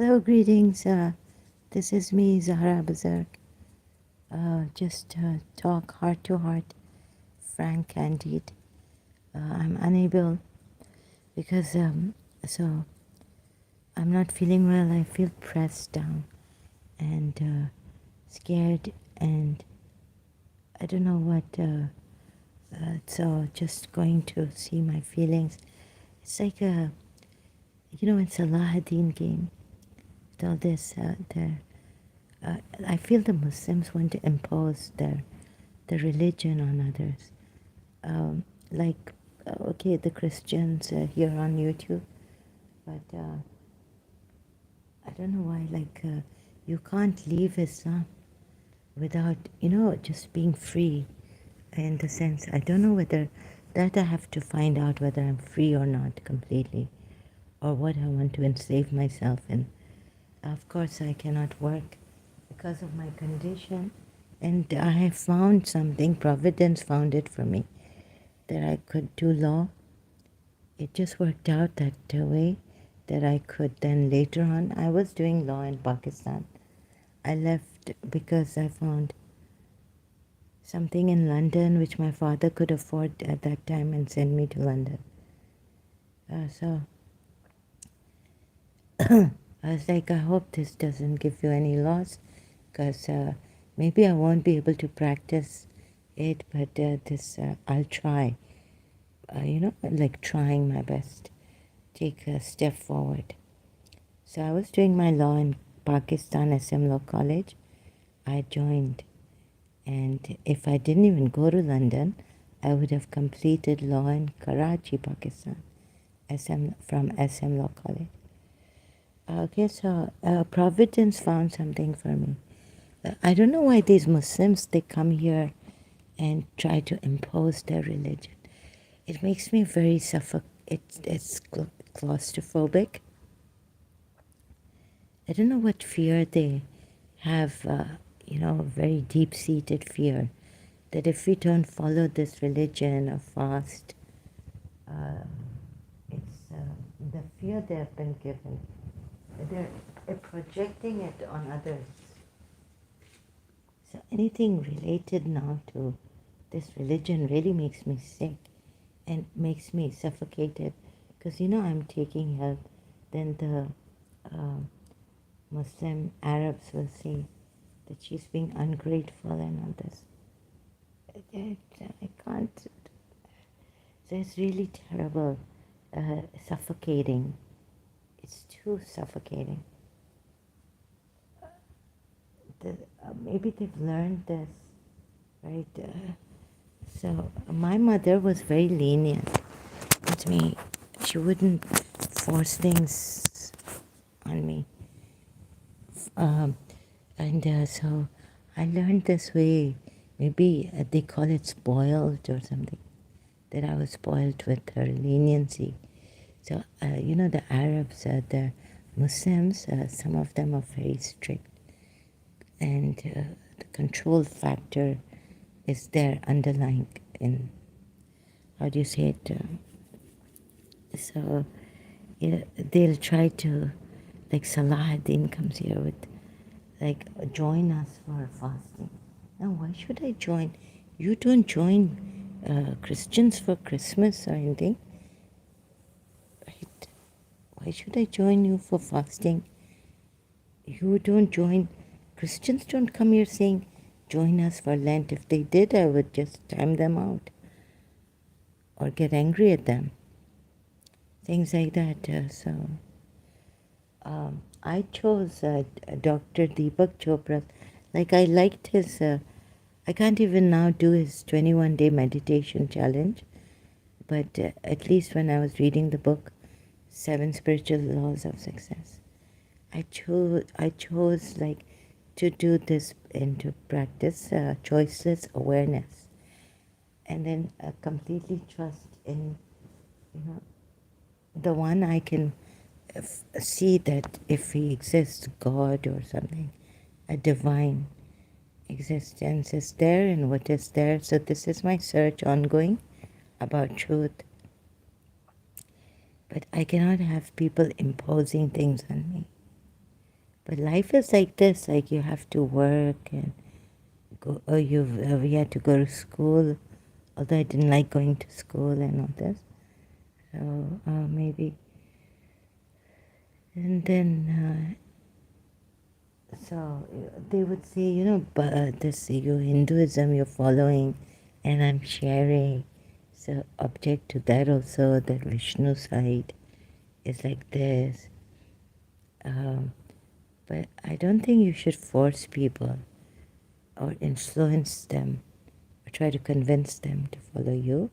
Hello, greetings. This is me, Zahra Bazark. Just talk heart to heart, frank, candid. I'm unable because so I'm not feeling well. I feel pressed down and scared, and I don't know what. So just going to see my feelings. It's like it's a Lahadin game. With all this, I feel the Muslims want to impose the religion on others. Like, okay, the Christians here on YouTube, but I don't know why, like, you can't leave Islam without, just being free in the sense, I don't know whether that I have to find out whether I'm free or not completely, or what I want to enslave myself in. Of course, I cannot work because of my condition, and I have found something, Providence found it for me, that I could do law. It just worked out that way that I could then later on. I was doing law in Pakistan. I left because I found something in London which my father could afford at that time and send me to London. So I was like, I hope this doesn't give you any loss, because maybe I won't be able to practice it, but I'll try. Like trying my best, take a step forward. So I was doing my law in Pakistan SM Law College. I joined, and if I didn't even go to London, I would have completed law in Karachi, Pakistan, from SM Law College. Okay, so Providence found something for me. I don't know why these Muslims, they come here and try to impose their religion. It makes me very it's claustrophobic. I don't know what fear they have, very deep-seated fear that if we don't follow this religion or fast, it's the fear they have been given. They're projecting it on others. So anything related now to this religion really makes me sick and makes me suffocated, because I'm taking help. Then the Muslim Arabs will say that she's being ungrateful and all this. I can't. So it's really terrible, suffocating. It's too suffocating. Maybe they've learned this, right? So my mother was very lenient with me. She wouldn't force things on me. And so I learned this way. Maybe they call it spoiled or something, that I was spoiled with her leniency. So, the Arabs, the Muslims, some of them are very strict. And the control factor is there underlying in, how do you say it? So they'll try to, like Salahuddin comes here with, like, join us for fasting. Now, why should I join? You don't join Christians for Christmas or anything, right? Why should I join you for fasting? You don't join. Christians don't come here saying, join us for Lent. If they did, I would just time them out or get angry at them. Things like that. I chose Dr. Deepak Chopra. Like, I liked his, I can't even now do his 21-day meditation challenge, but at least when I was reading the book, 7 Spiritual Laws of Success, I chose like to do this and to practice choiceless awareness, and then completely trust in, the one I can see that if he exists, God or something, a divine existence is there and what is there. So this is my search ongoing about truth. But I cannot have people imposing things on me. But life is like this, like you have to work and go, or we had to go to school, although I didn't like going to school and all this. So maybe, and then so they would say, but this your Hinduism you're following, and I'm sharing. So object to that also, that Vishnu side is like this. Um, but I don't think you should force people or influence them or try to convince them to follow you.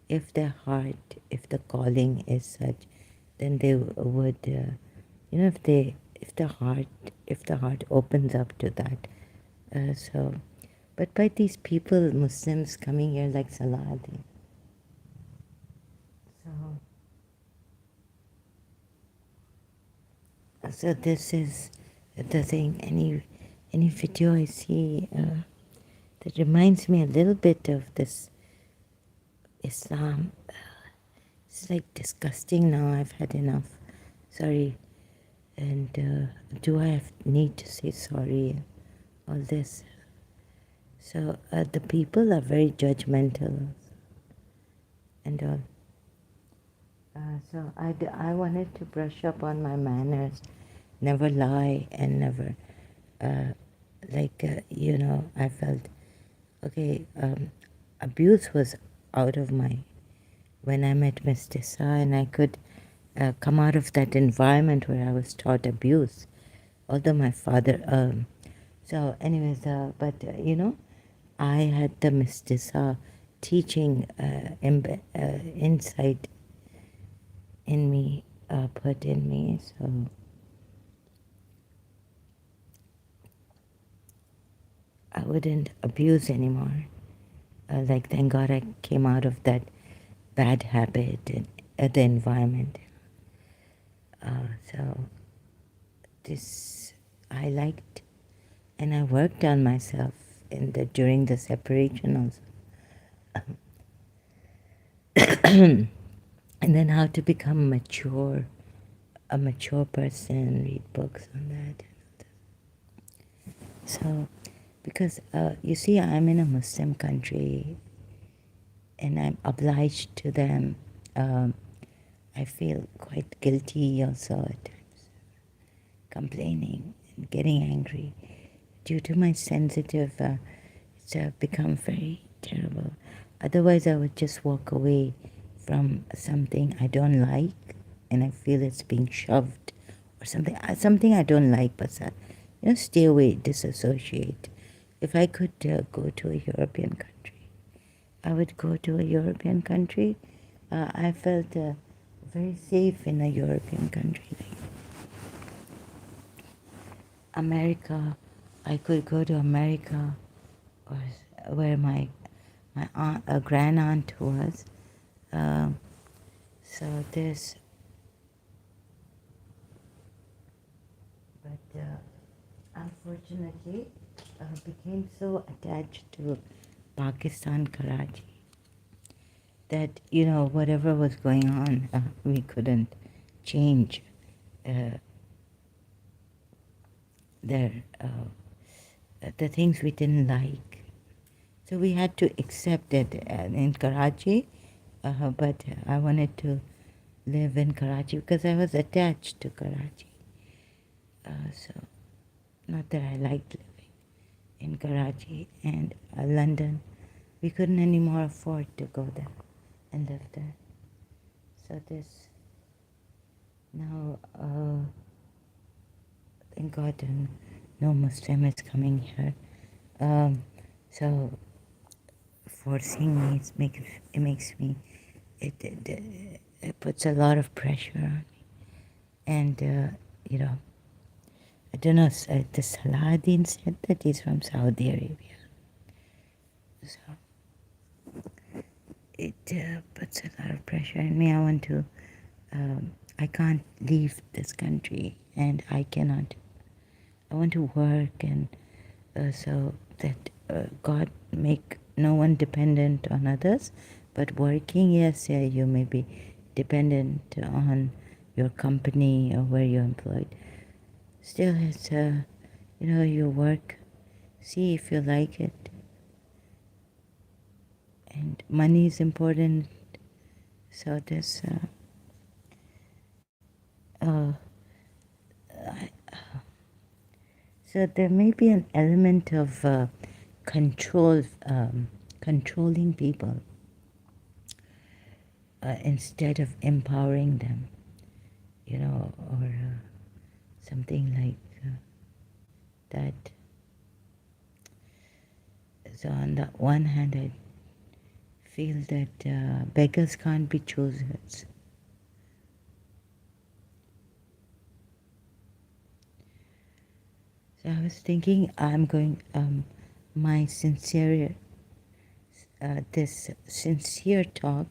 If their heart, if the calling is such, then they would, if the heart opens up to that. But by these people, Muslims coming here like Salahuddin. So this is the thing. Any video I see that reminds me a little bit of this Islam. It's like disgusting now. I've had enough. Sorry. And do I need to say sorry and all this? So the people are very judgmental and all. So I wanted to brush up on my manners, never lie and never, I felt, okay, abuse was out of my, when I met Miss Tissa, and I could come out of that environment where I was taught abuse, although my father, so anyways, I had the Miss Tissa teaching insight in me, put in me, so I wouldn't abuse anymore. Like, thank God I came out of that bad habit and the environment. So this I liked, and I worked on myself during the separation also. And then how to become a mature person, read books on that. So, because you see, I'm in a Muslim country, and I'm obliged to them. I feel quite guilty also at times, complaining and getting angry. Due to my sensitive, it's become very terrible. Otherwise, I would just walk away from something I don't like, and I feel it's being shoved, or something I don't like, but stay away, disassociate. If I could go to a European country, I would go to a European country. I felt very safe in a European country. Like America, I could go to America, or where my aunt, a grand aunt was. So this, but unfortunately, became so attached to Pakistan, Karachi, that whatever was going on, we couldn't change their the things we didn't like. So we had to accept it in Karachi, but I wanted to live in Karachi because I was attached to Karachi. So not that I liked living in Karachi and London. We couldn't anymore afford to go there and live there. So this, now, thank God no Muslim is coming here. So forcing me, it makes me, it puts a lot of pressure on me. And, I don't know, the Salahuddin said that he's from Saudi Arabia. So it puts a lot of pressure on me. I can't leave this country, and I want to work, and so that God make no one dependent on others, but working, yes, you may be dependent on your company or where you're employed. Still, it's your work. See if you like it. And money is important. So this, uh, so there may be an element of control, controlling people instead of empowering them, or something like that. So on the one hand, I feel that beggars can't be choosers. So I was thinking my this sincere talk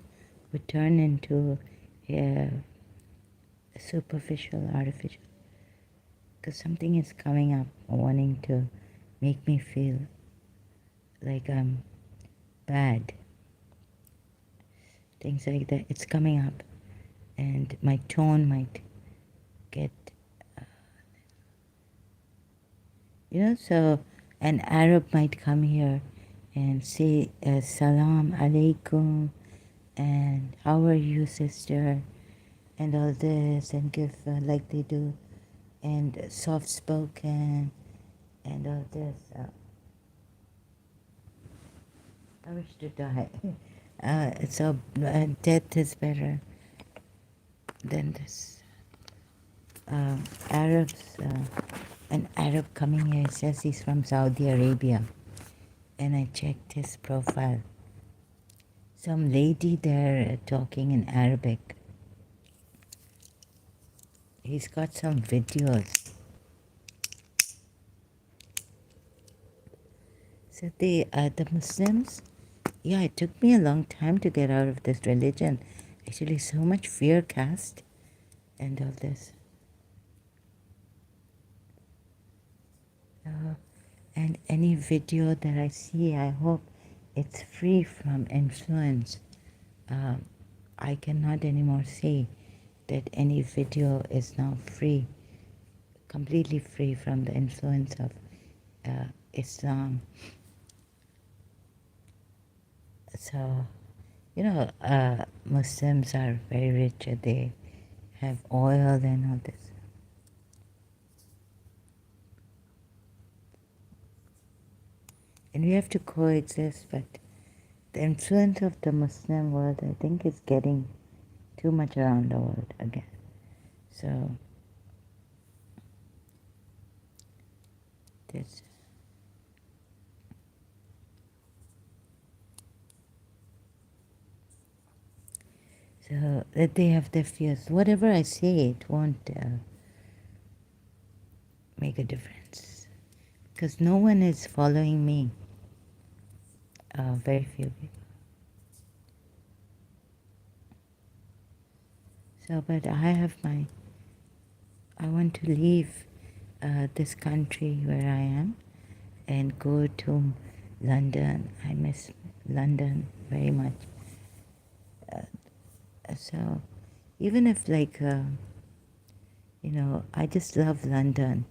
would turn into a superficial, artificial, because something is coming up wanting to make me feel like I'm bad. Things like that. It's coming up, and my tone might get, so an Arab might come here and say, Salam alaikum, and how are you, sister, and all this, and give like they do, and soft spoken, and all this. I wish to die. Death is better than this. Arabs, an Arab coming here says he's from Saudi Arabia, and I checked his profile. Some lady there talking in Arabic. He's got some videos. So the Muslims, yeah, it took me a long time to get out of this religion. Actually, so much fear cast and all this. And any video that I see, I hope it's free from influence. I cannot anymore say that any video is now free, completely free from the influence of Islam. So, Muslims are very rich. They have oil and all this. And we have to coexist, but the influence of the Muslim world, I think, is getting too much around the world again. So, this. So that they have their fears. Whatever I say, it won't make a difference. Because no one is following me. Very few people. So, but I want to leave this country where I am and go to London. I miss London very much. So, even if I just love London.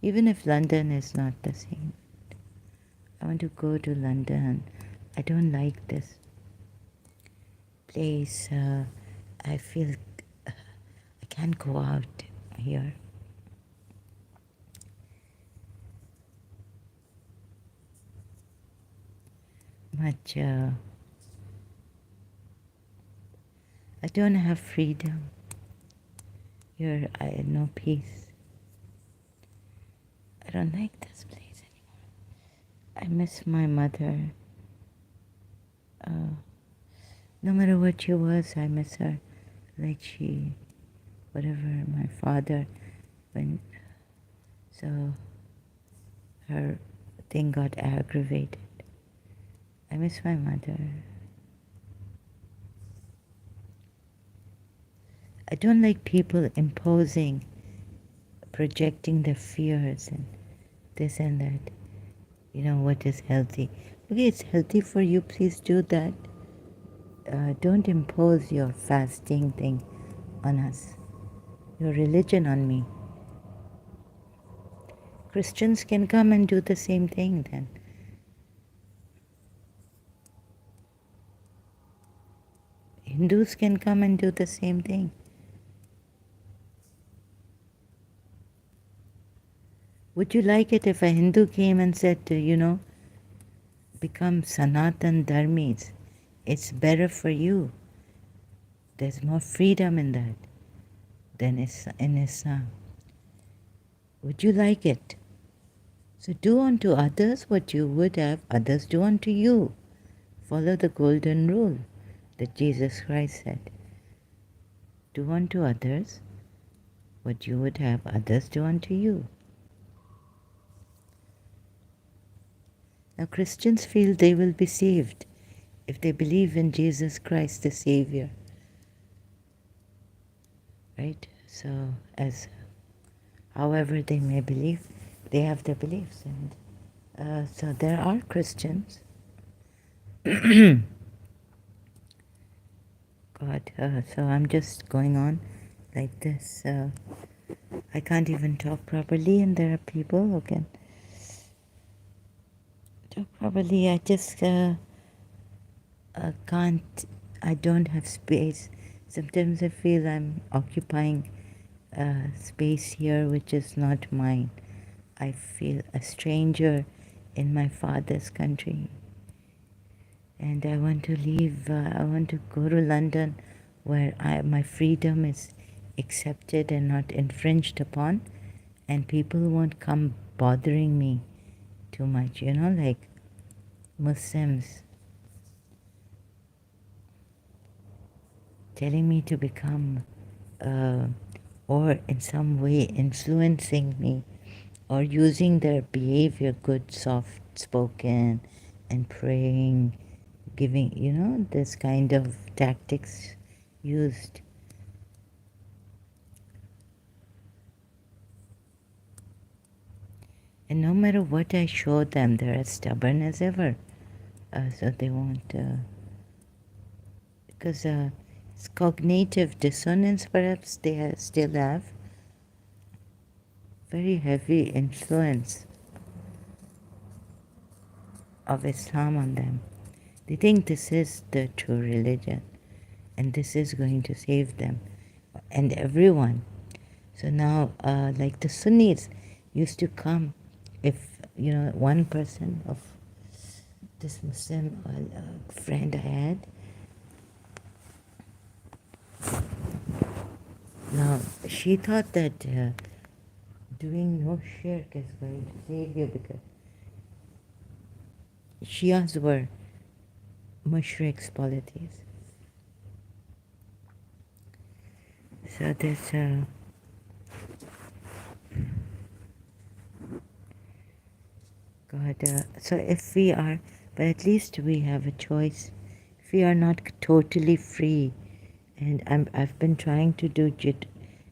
Even if London is not the same, I want to go to London. I don't like this place. I feel I can't go out here. Much. I don't have freedom. Here, I have no peace. I don't like this place anymore. I miss my mother. No matter what she was, I miss her. Like whatever, my father, so her thing got aggravated. I miss my mother. I don't like people imposing, projecting their fears and this and that. What is healthy. Okay, it's healthy for you, please do that. Don't impose your fasting thing on us. your religion on me. Christians can come and do the same thing then. Hindus can come and do the same thing. Would you like it if a Hindu came and said, become Sanatan Dharmis? It's better for you. There's more freedom in that than in Islam. Would you like it? So do unto others what you would have others do unto you. Follow the golden rule that Jesus Christ said. Do unto others what you would have others do unto you. Now Christians feel they will be saved if they believe in Jesus Christ the Savior. Right? So however they may believe, they have their beliefs. And so there are Christians. God, so I'm just going on like this. I can't even talk properly, and there are people who can talk properly. I just can't, I don't have space. Sometimes I feel I'm occupying space here which is not mine. I feel a stranger in my father's country. And I want to leave, I want to go to London where my freedom is accepted and not infringed upon, and people won't come bothering me too much, like Muslims telling me to become, or in some way influencing me, or using their behavior, good, soft spoken, and praying, giving, this kind of tactics used. And no matter what I show them, they're as stubborn as ever. So they won't, because it's cognitive dissonance, perhaps they still have very heavy influence of Islam on them. They think this is the true religion and this is going to save them and everyone. So now, like the Sunnis used to come if, one person of this Muslim friend I had. Now, she thought that doing no shirk is going to save you because Shias were mushriks, polytheists. So this, God, so if we are, but at least we have a choice. If we are not totally free, and I've been trying to do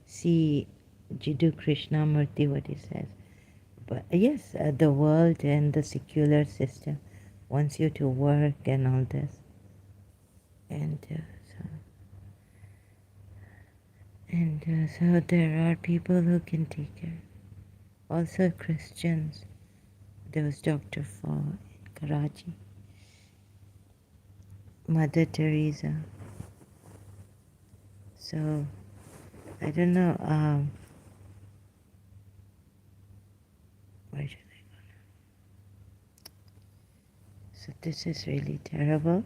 see Jiddu Krishnamurti, what he says. But yes, the world and the secular system wants you to work and all this. And so there are people who can take care. Also Christians. There was Dr. Fall in Karachi. Mother Teresa. So, I don't know, where should I go now? So this is really terrible.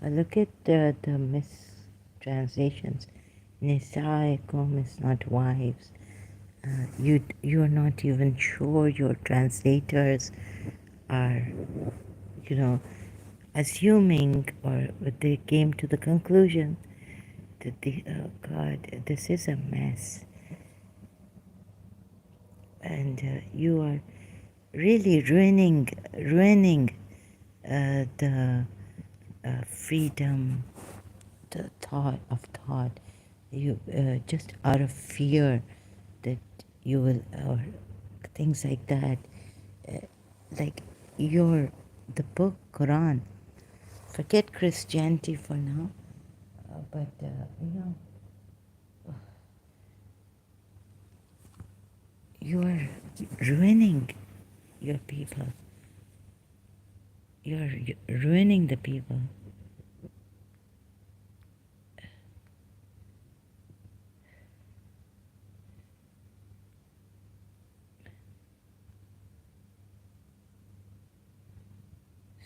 Look at the mistranslations. Nisaikum is not wives. You're not even sure your translators are, assuming, or they came to the conclusion that oh God, this is a mess. And you are really ruining the freedom, the thought of thought. You just out of fear that you will, or things like that. Like the book Quran. Forget Christianity for now, but You are ruining your people. You're ruining the people.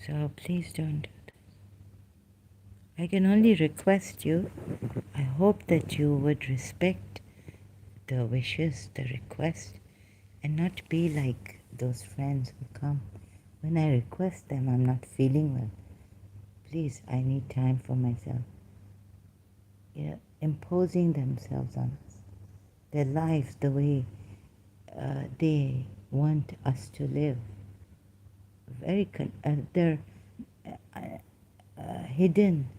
So please don't do that. I can only request you. I hope that you would respect the wishes, the request, and not be like those friends who come. When I request them, I'm not feeling well. Please, I need time for myself. Yeah, imposing themselves on us, their lives the way they want us to live. They're hidden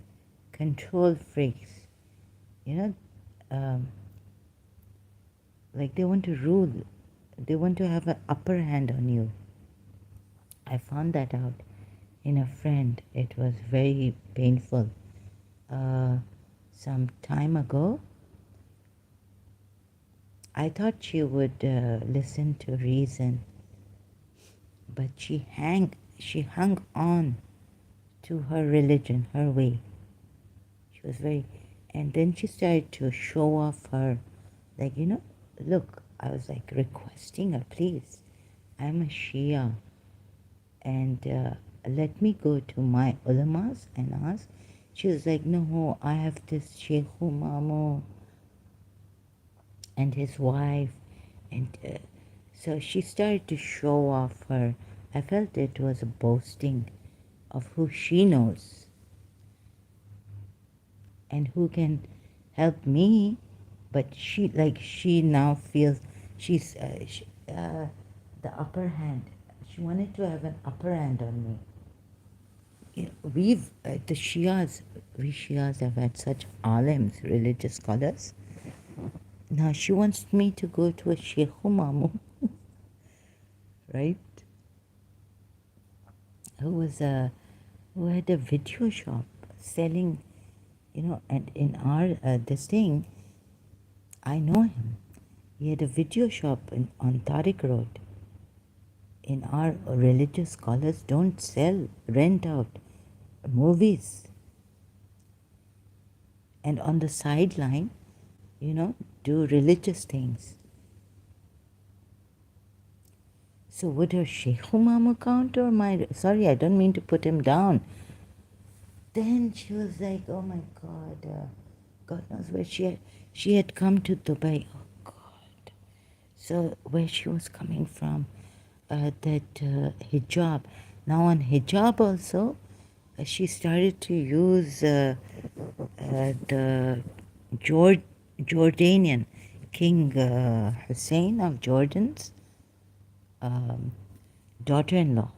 control freaks. You know, um, like they want to rule. They want to have an upper hand on you. I found that out in a friend. It was very painful. Uh, some time ago, I thought she would listen to reason, but she hung on to her religion, her way. She was very, and then she started to show off her, like, look, I was like requesting her, please, I'm a Shia, and let me go to my ulamas and ask. She was like, no, I have this Sheikh Mamu and his wife, and so she started to show off her. I felt it was a boasting of who she knows and who can help me, but she now feels she's the upper hand. She wanted to have an upper hand on me. The Shias, we Shias have had such alims, religious scholars. Now she wants me to go to a Sheikh Mamu, right? Who had a video shop selling, and in our this thing, I know him. He had a video shop on Tariq Road. In our religious scholars don't sell, rent out movies. And on the sideline, do religious things. So would her Sheikh Mamu count or my... Sorry, I don't mean to put him down. Then she was like, oh my God, God knows where she had come to Dubai. Oh God. So where she was coming from, that hijab. Now on hijab also, she started to use the Jordanian King Hussein of Jordan's um, daughter-in-law.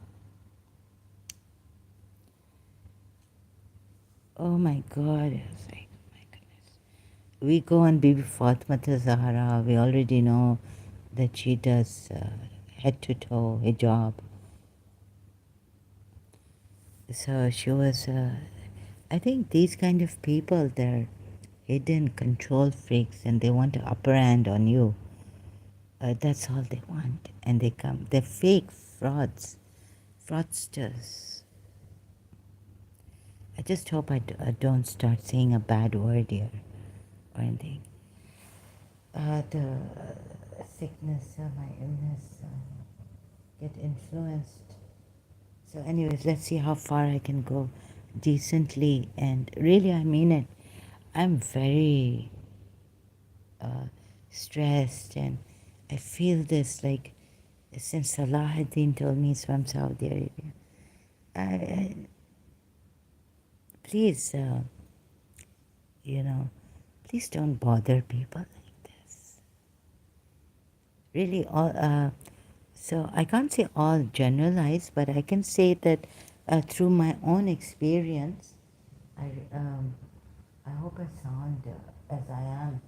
Oh my God, I was like, oh my goodness. We go on Bibi Fatima Zahra, we already know that she does head to toe hijab. So she was, I think these kind of people, they're hidden control freaks and they want an upper hand on you. That's all they want. And they're fake fraudsters. I just hope I don't start saying a bad word here or anything. The sickness or my illness get influenced. So anyways, let's see how far I can go decently. And really, I mean it. I'm very stressed, and I feel this like since Salahuddin told me he's from Saudi Arabia. Please, please don't bother people like this. Really, so I can't say all generalized, but I can say that through my own experience, I hope I sound as I am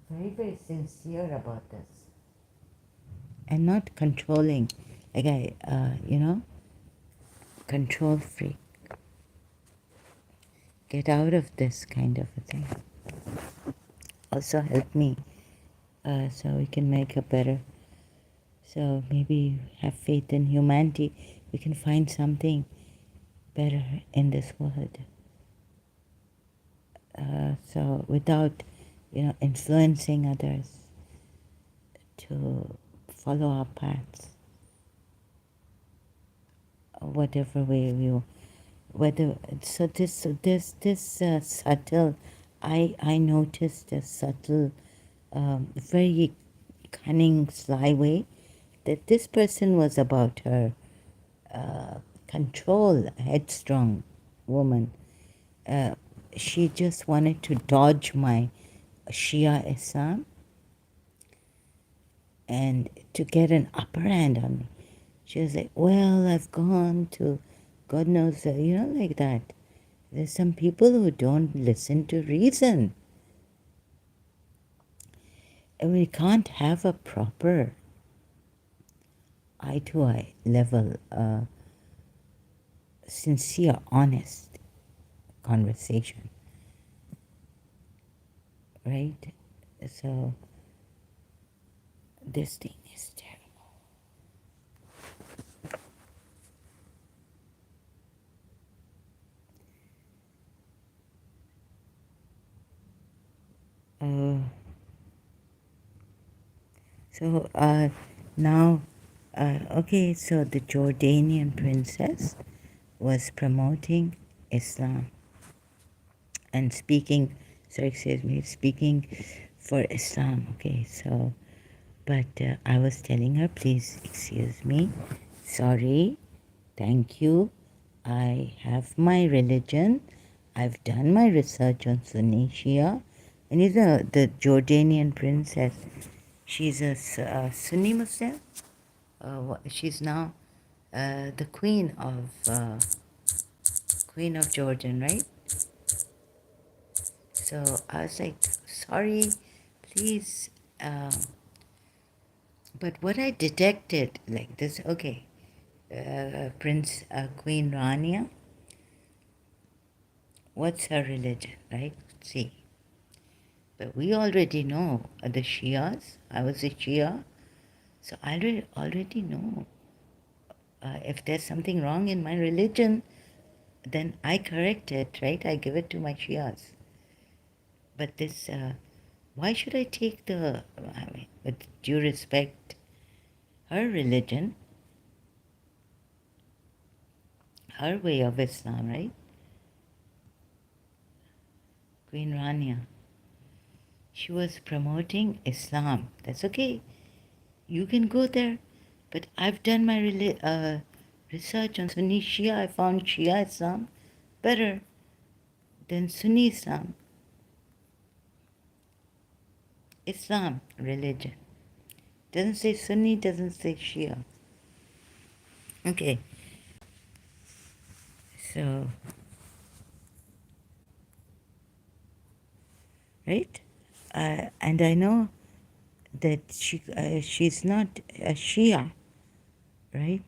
very, very sincere about this and not controlling, like control freak. Get out of this kind of a thing. Also help me so we can make a better So maybe have faith in humanity. We can find something better in this world. So without, influencing others to follow our paths, whatever way we, whether so this subtle, I noticed a subtle, very cunning, sly way that this person was about her control, headstrong woman. Uh, she just wanted to dodge my Shia Islam and to get an upper hand on me. She was like, well, I've gone to God knows, like that. There's some people who don't listen to reason. And we can't have a proper eye to eye level, sincere, honest conversation, right? So this thing is terrible. Now, okay, so the Jordanian princess was promoting Islam and speaking for Islam. Okay, so, but I was telling her, please excuse me, sorry, thank you. I have my religion. I've done my research on Sunni Shia. And the Jordanian princess, she's a Sunni Muslim. She's now the Queen of Jordan, right? So I was like, sorry, please. But what I detected, like this, okay, Queen Rania, what's her religion, right? See, but we already know the Shias. I was a Shia, so I already know if there's something wrong in my religion, then I correct it, right? I give it to my Shias. But this, why should I take I mean, with due respect, her religion, her way of Islam, right? Queen Rania, she was promoting Islam. That's okay. You can go there. But I've done my research on Sunni Shia. I found Shia Islam better than Sunni Islam. Islam, religion. Doesn't say Sunni, doesn't say Shia. Okay, so, right? And I know that she's not a Shia, right?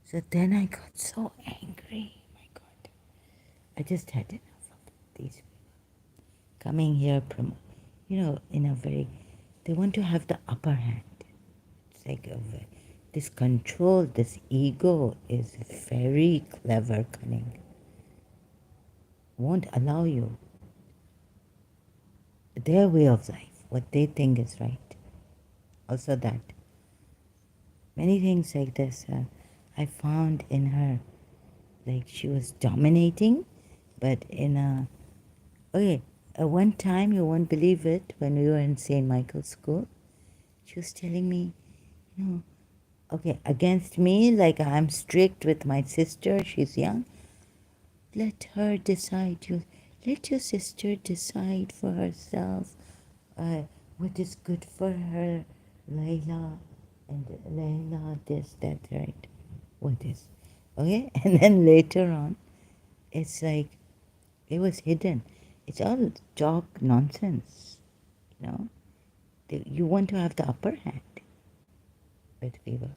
So then I got so angry. My God, I just had enough of these people coming here, in a very. They want to have the upper hand. It's like this control, this ego is very clever, cunning. Won't allow you their way of life, what they think is right. Also that. Many things like this I found in her, like she was dominating, but in a, okay, one time, you won't believe it, when we were in St. Michael's School, she was telling me, okay, against me, like I'm strict with my sister, she's young, let her decide. Let your sister decide for herself what is good for her, Layla. And Layla, this, that, right? What is? Okay? And then later on, it's like, it was hidden. It's all talk nonsense, you know? You want to have the upper hand with people.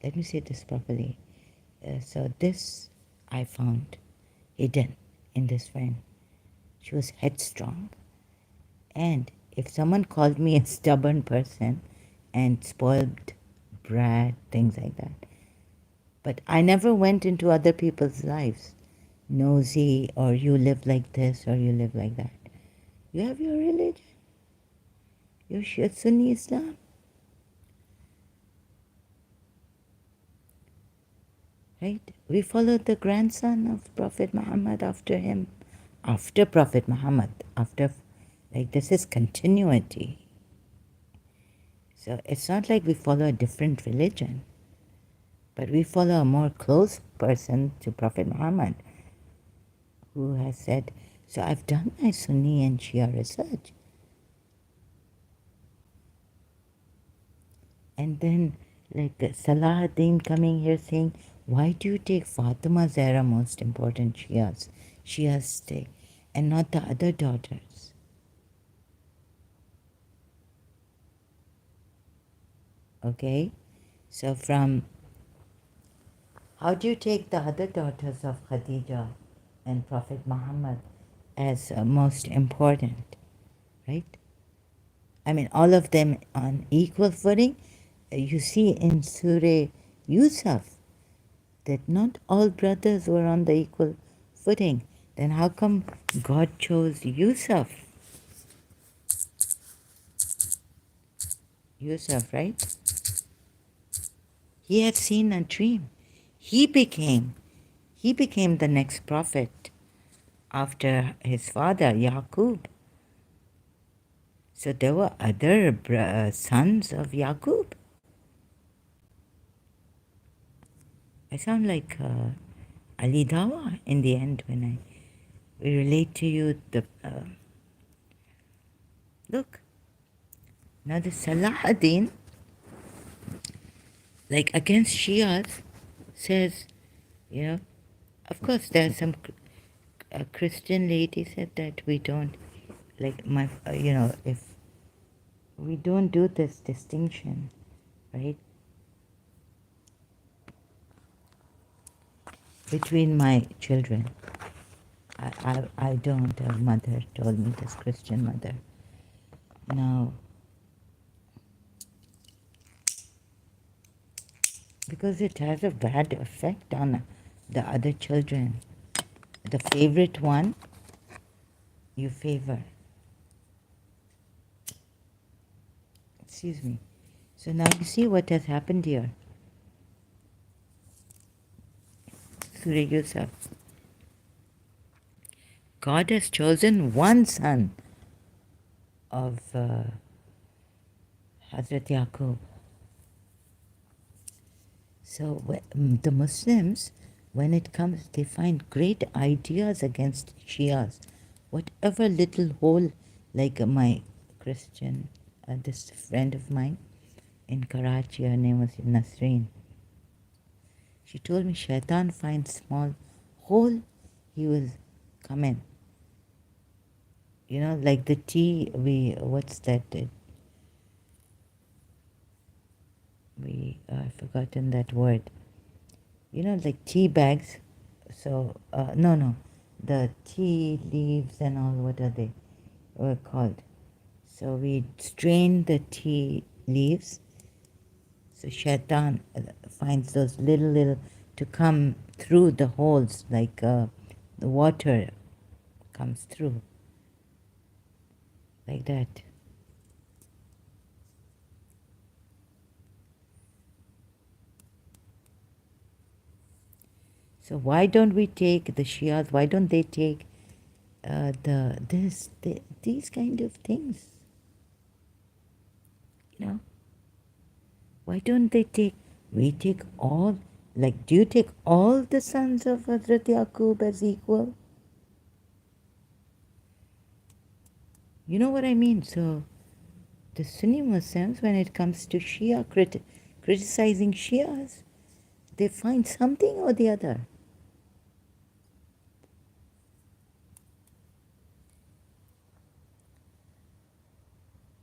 Let me say this properly. So this I found hidden in this friend. She was headstrong. And if someone called me a stubborn person, and spoiled brat, things like that. But I never went into other people's lives, nosy, or you live like this, or you live like that. You have your religion, your Shia Sunni Islam. Right? We followed the grandson of Prophet Muhammad after him, after Prophet Muhammad, after, like, this is continuity. So it's not like we follow a different religion, but we follow a more close person to Prophet Muhammad who has said, so I've done my Sunni and Shia research. And then, like, Salahuddin coming here saying, why do you take Fatima Zahra, most important Shia's stay, and not the other daughters? Okay? So from, how do you take the other daughters of Khadija and Prophet Muhammad as most important, right? I mean, all of them on equal footing. You see in Surah Yusuf that not all brothers were on the equal footing. Then how come God chose Yusuf? Yusuf, right? He had seen a dream. He became the next prophet after his father, Yaqub. So there were other sons of Yaqub. I sound like Ali Dawa in the end when I relate to you the look. Now the Salahuddin, like against Shias, says, you know, of course there are some Christian lady said that we don't, like my, if we don't do this distinction, right, between my children. I don't. A mother told me, this Christian mother. Now, because it has a bad effect on the other children. The favorite one, you favor. Excuse me. So now you see what has happened here. Surah Yusuf. God has chosen one son of Hazrat Yaqub. So the Muslims, when it comes, they find great ideas against Shias. Whatever little hole, like my Christian, this friend of mine in Karachi, her name was Nasreen. She told me, Shaitan finds small hole, he will come in. You know, like the tea, what's that? I've forgotten that word. You know, like tea bags. So, no, the tea leaves and all, what are they were called? So we strain the tea leaves. So Shaitan finds those little to come through the holes, like the water comes through, like that. So why don't we take the Shias? Why don't they take these kind of things? You know, why don't they take? We take all. Like, do you take all the sons of Hazrat Yaqub as equal? You know what I mean? So the Sunni Muslims, when it comes to Shia criticizing Shias, they find something or the other.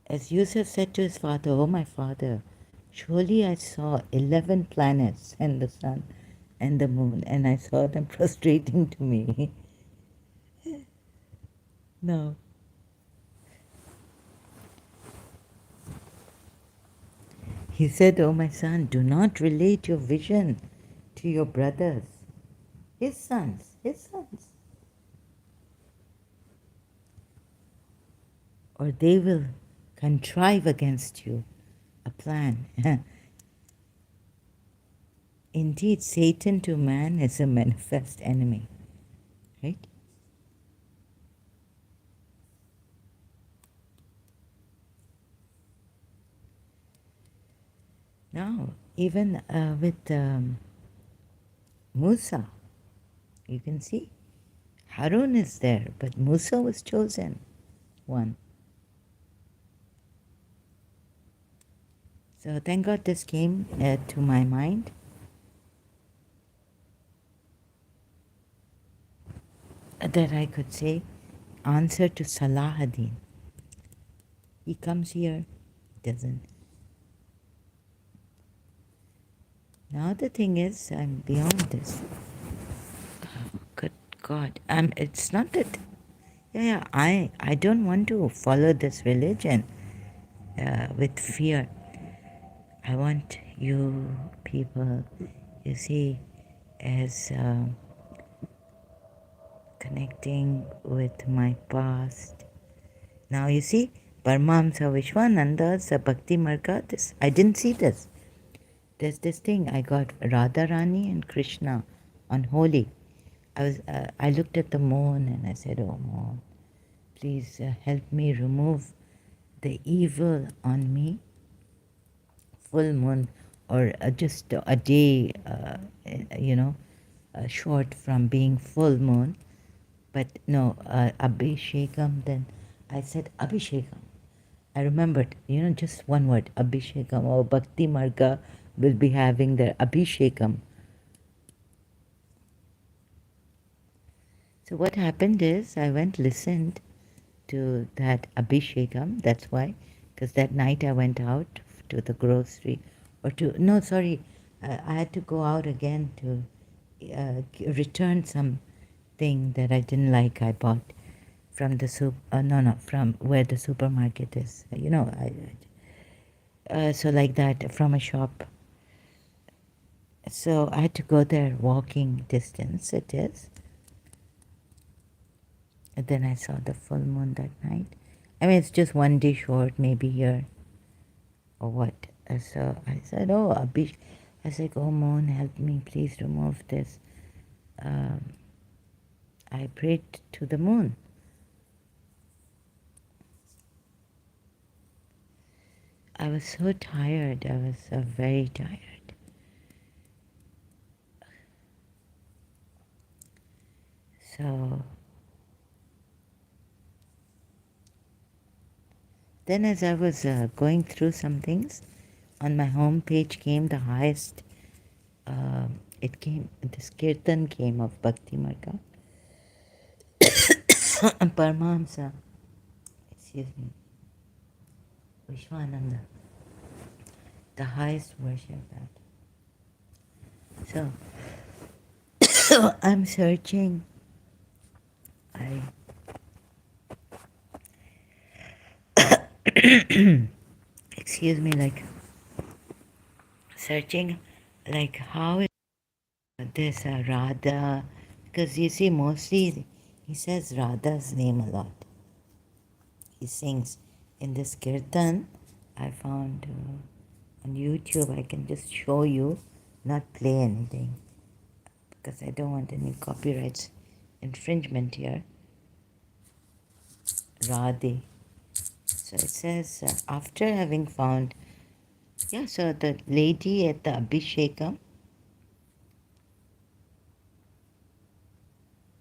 As Yusuf said to his father, "Oh, my father, surely I saw 11 planets and the sun and the moon, and I saw them prostrating to me." No. He said, "Oh, my son, do not relate your vision to your brothers, his sons, or they will contrive against you a plan." Indeed, Satan to man is a manifest enemy, right? Now, even with Musa, you can see Harun is there, but Musa was chosen one. So thank God this came to my mind. That I could say answer to Salahuddin. He comes here, doesn't. Now the thing is, I'm beyond this. Good God, it's not that. Yeah, I don't want to follow this religion with fear. I want you people, you see, as connecting with my past. Now you see, Paramahamsa Vishwananda's Bhakti Marga, this, I didn't see this. There's this thing, I got Radharani and Krishna on Holi. I looked at the moon and I said, "Oh moon, please help me remove the evil on me." Full moon, or just a day, short from being full moon. But no, Abhishekam, then I said Abhishekam. I remembered, just one word, Abhishekam, or Bhakti Marga will be having their Abhishekam. So what happened is I went listened to that Abhishekam, that's why, because that night I went out to the grocery, no, sorry, I had to go out again to return something that I didn't like I bought from the from where the supermarket is, so like that, from a shop. So I had to go there, walking distance it is. And then I saw the full moon that night. I mean, it's just one day short, maybe here or what. So I said, "Oh, Abhish," I said, "Oh, moon, help me, please remove this." Um, I prayed to the moon. I was so tired. I was very tired. So then, as I was going through some things, on my home page came the highest. This kirtan came of Bhakti Marga. Paramahamsa, excuse me, Vishwananda, the highest worship that. So I'm searching. Excuse me, like searching, like how is this Radha? Because you see, mostly he says Radha's name a lot. He sings in this kirtan. I found on YouTube. I can just show you, not play anything, because I don't want any copyrights infringement here. Radhe. So it says, after having found, so the lady at the Abhishekam,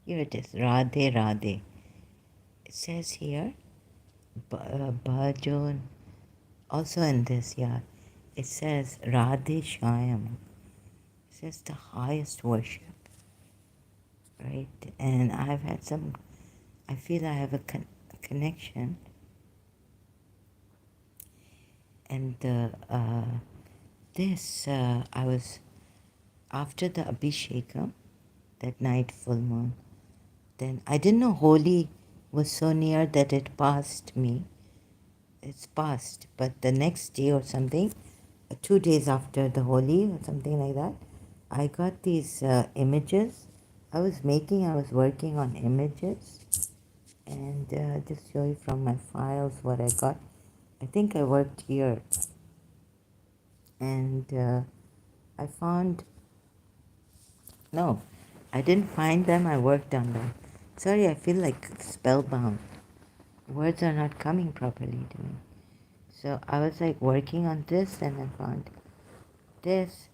here it is, Radhe Radhe. It says here, Bhajon, also in this, it says Radhe Shyam. It says the highest worship, right? And I've had I feel I have a connection. And I was, after the Abhishekam, that night full moon, then I didn't know Holi was so near that it passed me. It's passed, but the next day or something, 2 days after the Holi or something like that, I got these images. I was working on images, and just show you from my files what I got. I think I worked here, and I found, no, I didn't find them, I worked on them. Sorry, I feel like spellbound. Words are not coming properly to me. So I was like working on this, and I found this.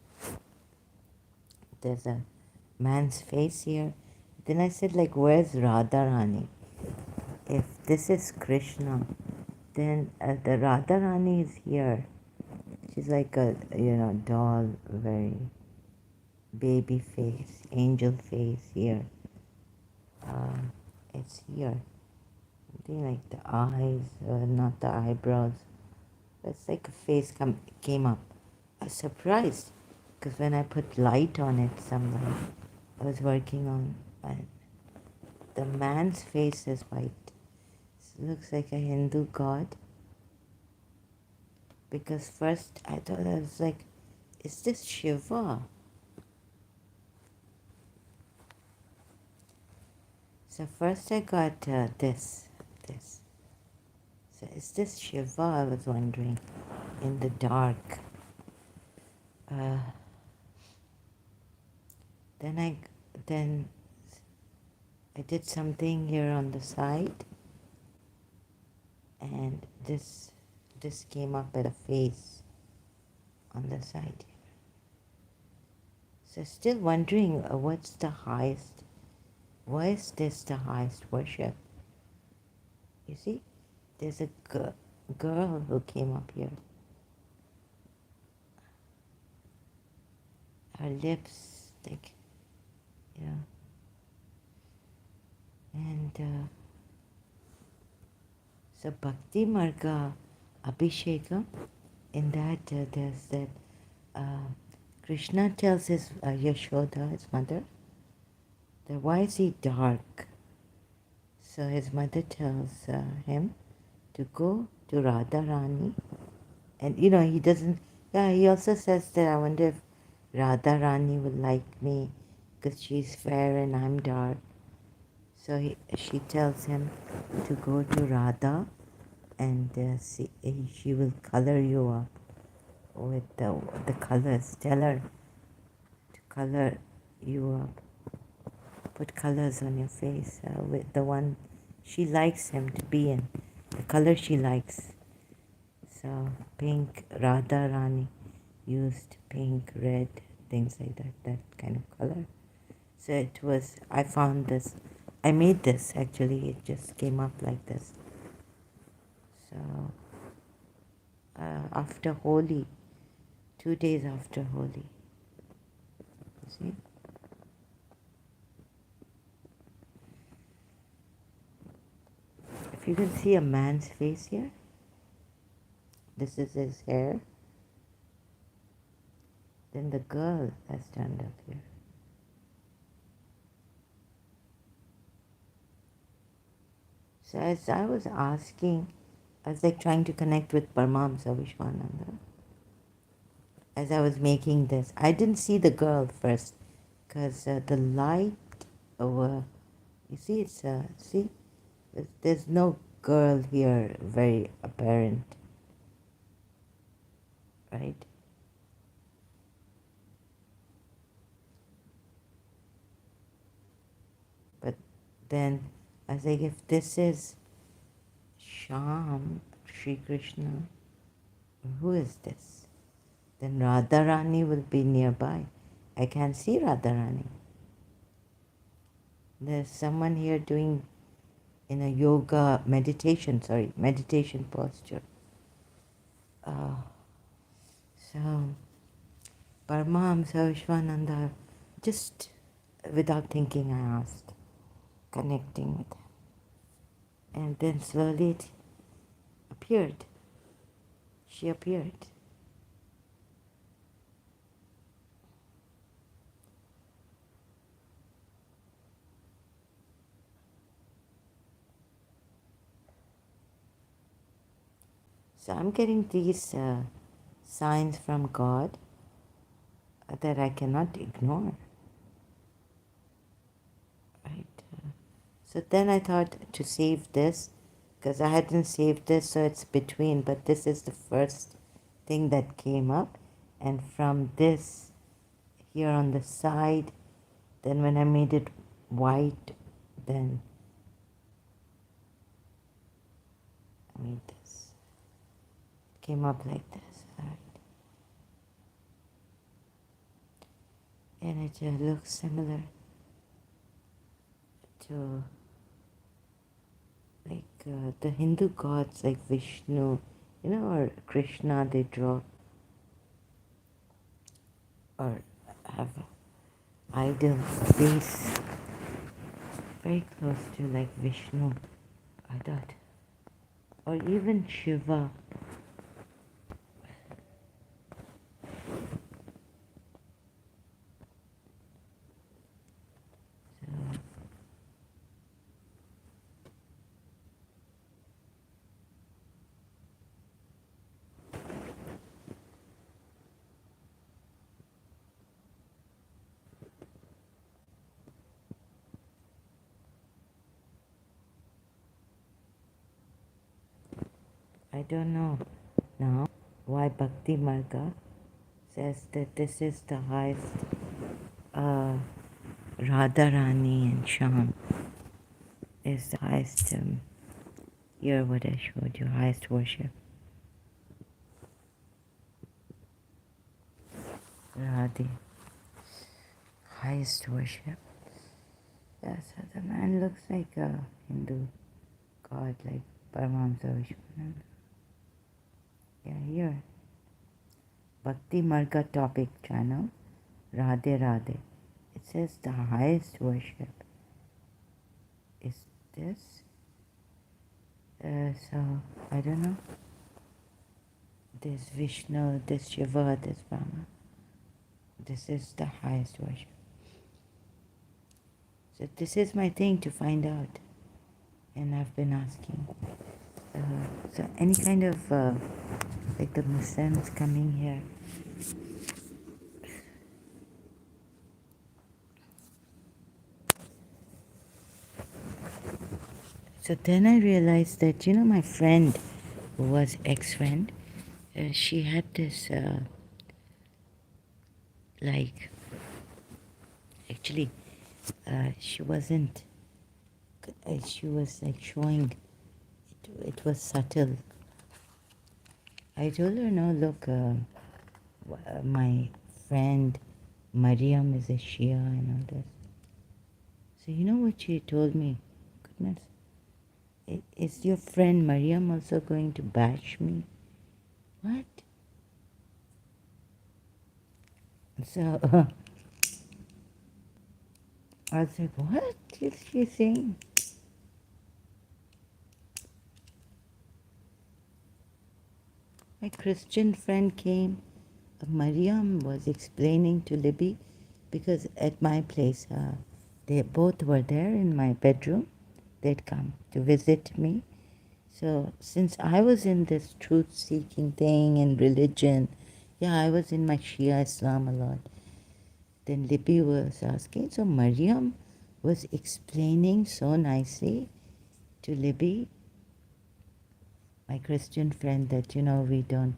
There's a man's face here. Then I said, like, where's Radharani? If this is Krishna, then the Radharani is here. She's like a, doll, very baby face, angel face here. It's here. Something like the eyes, not the eyebrows. It's like a face came up. I was surprised because when I put light on it, some light, I was working on, the man's face is white. It looks like a Hindu god. Because first I thought, I was like, is this Shiva? So first I got this. So is this Shiva? I was wondering, in the dark. Uh, then then I did something here on the side, and this came up at a face on the side. So still wondering, what's the highest? Why is this the highest worship? You see, there's a girl who came up here. Her lips, like, you know, and so Bhakti Marga Abhishekam, in that there's that Krishna tells his Yashoda, his mother, that why is he dark? So his mother tells him to go to Radharani, and he doesn't. Yeah, he also says that I wonder if Radharani would like me because she's fair and I'm dark. So she tells him to go to Radha, and she will color you up with the colors. Tell her to color you up. Put colors on your face with the one she likes him to be in, the color she likes. So pink, Radha Rani used pink, red, things like that kind of color. So I found this, I made this actually, it just came up like this. So after Holi, 2 days after Holi, you see? If you can see a man's face here, this is his hair. Then the girl has turned up here. So as I was asking, I was like trying to connect with Paramahamsa Vishwananda. As I was making this, I didn't see the girl first because the light over, you see, there's no girl here very apparent, right? But then I was like, if this is Sham, Sri Krishna, who is this? Then Radharani will be nearby. I can't see Radharani. There's someone here doing in a meditation posture. So Paramahamsa Vishwananda, just without thinking, I asked, connecting with him. And then slowly it appeared. She appeared. So I'm getting these signs from God that I cannot ignore, right? So then I thought to save this, because I hadn't saved this, so it's between, but this is the first thing that came up. And from this, here on the side, then when I made it white, then I made this. It came up like this, right? And it looks similar to like the Hindu gods like Vishnu, or Krishna they draw or have idol face very close to like Vishnu, I thought, or even Shiva. So I don't know now why Bhakti Marga says that this is the highest Radharani and Sham is the highest here what I showed you, highest worship. Radhe, highest worship. Yeah, so the man looks like a Hindu god, like Paramahamsa Vishwananda. Yeah, here. Bhakti Marga topic channel, Radhe Radhe. It says the highest worship is this. So, I don't know. This Vishnu, this Shiva, this Brahma. This is the highest worship. So this is my thing to find out. And I've been asking. So any kind of, like the Muslims coming here. So then I realized that, my friend who was ex-friend, she had this, like, actually, she wasn't, she was like showing, it was subtle. I told her, no, look, my friend Mariam is a Shia and all this. So you know what she told me? Goodness, is your friend Mariam also going to bash me? What? So I was like, what is she saying? My Christian friend came. Mariam was explaining to Libby because at my place, they both were there in my bedroom. They'd come to visit me. So since I was in this truth-seeking thing and religion, yeah, I was in my Shia Islam a lot. Then Libby was asking. So Mariam was explaining so nicely to Libby, my Christian friend, that, we don't,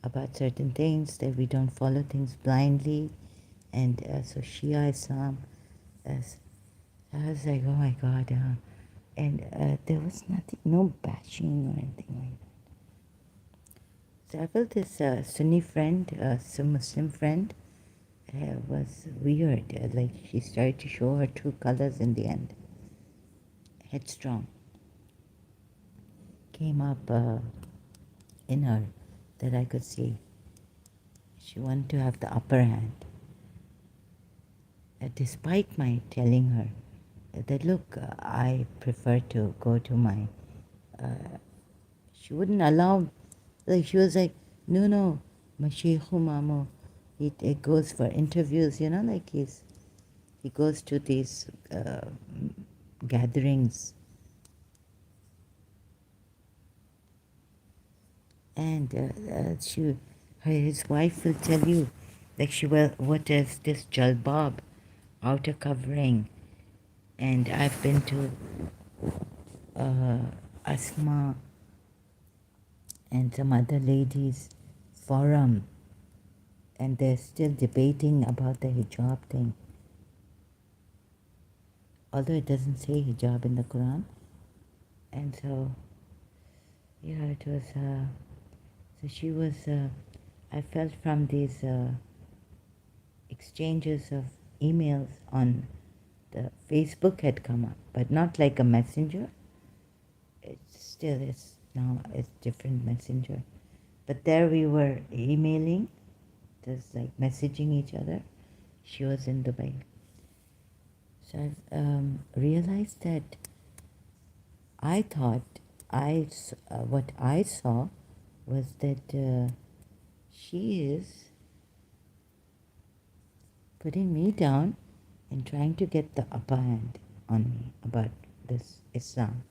about certain things, that we don't follow things blindly. And so Shia Islam, I was like, oh my God. And there was nothing, no bashing or anything like that. So I felt this Sunni friend, some Muslim friend, was weird. Like she started to show her true colors in the end. Headstrong. Came up in her that I could see. She wanted to have the upper hand. Despite my telling her that, look, I prefer to go to my, she wouldn't allow, like she was like, no, Mashihu Mamo, it goes for interviews, like he goes to these gatherings. And his wife will tell you, like she will, what is this jalbab, outer covering, and I've been to uh, Asma and some other ladies forum, and they're still debating about the hijab thing. Although it doesn't say hijab in the Quran, and so yeah, it was. So she was. I felt from these exchanges of emails on the Facebook had come up, but not like a messenger. It's still it's now it's different messenger, but there we were emailing, just like messaging each other. She was in Dubai, so I've realized that I thought what I saw was that she is putting me down and trying to get the upper hand on me about this Islam.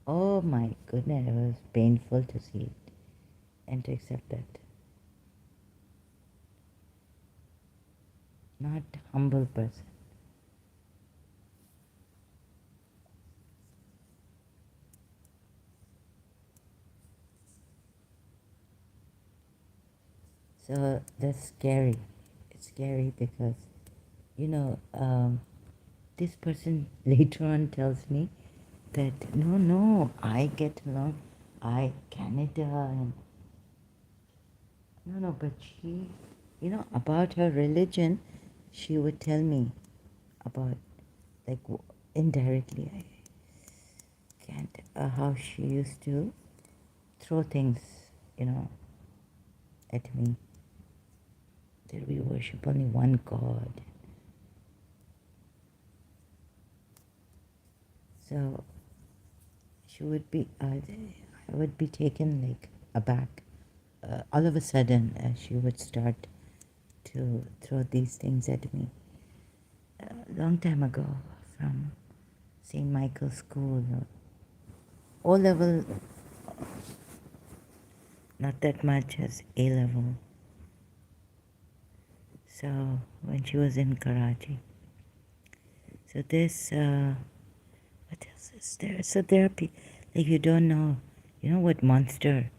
Oh my goodness, it was painful to see it and to accept that. Not humble person. So that's scary. It's scary because, you know, this person later on tells me that no, I get along, Canada, and no, but she, about her religion, she would tell me about, like, indirectly, I can't, how she used to throw things, you know, at me, that we worship only one God. So she would be, I would be taken like aback. All of a sudden, she would start to throw these things at me. A long time ago, from St. Michael's School, O level, not that much as A level. So when she was in Karachi, so this, what else is there? So there are people, like you don't know, what monster.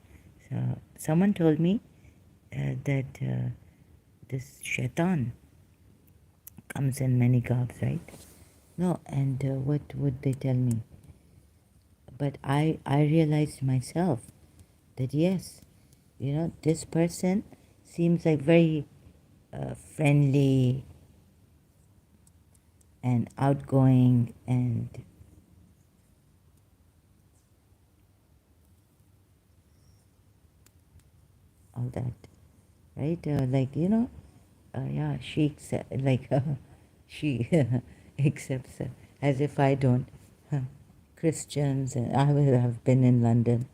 So someone told me that this shaitan comes in many garbs, right? No, and what would they tell me? But I realized myself that yes, this person seems like very friendly and outgoing and all that, right? Like, yeah, she like she accepts as if I don't. Christians, and I will have been in London.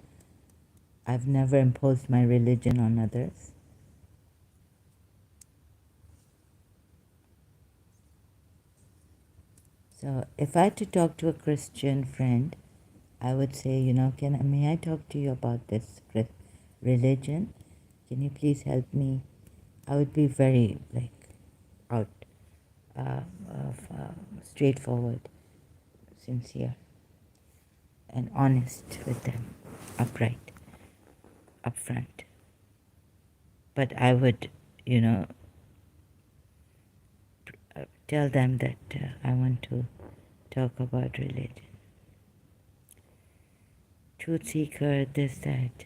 I've never imposed my religion on others. So if I had to talk to a Christian friend, I would say, may I talk to you about this religion? Can you please help me? I would be very out, straightforward, sincere, and honest with them, upright, upfront. But I would, tell them that I want to talk about religion. Truth seeker, this, that.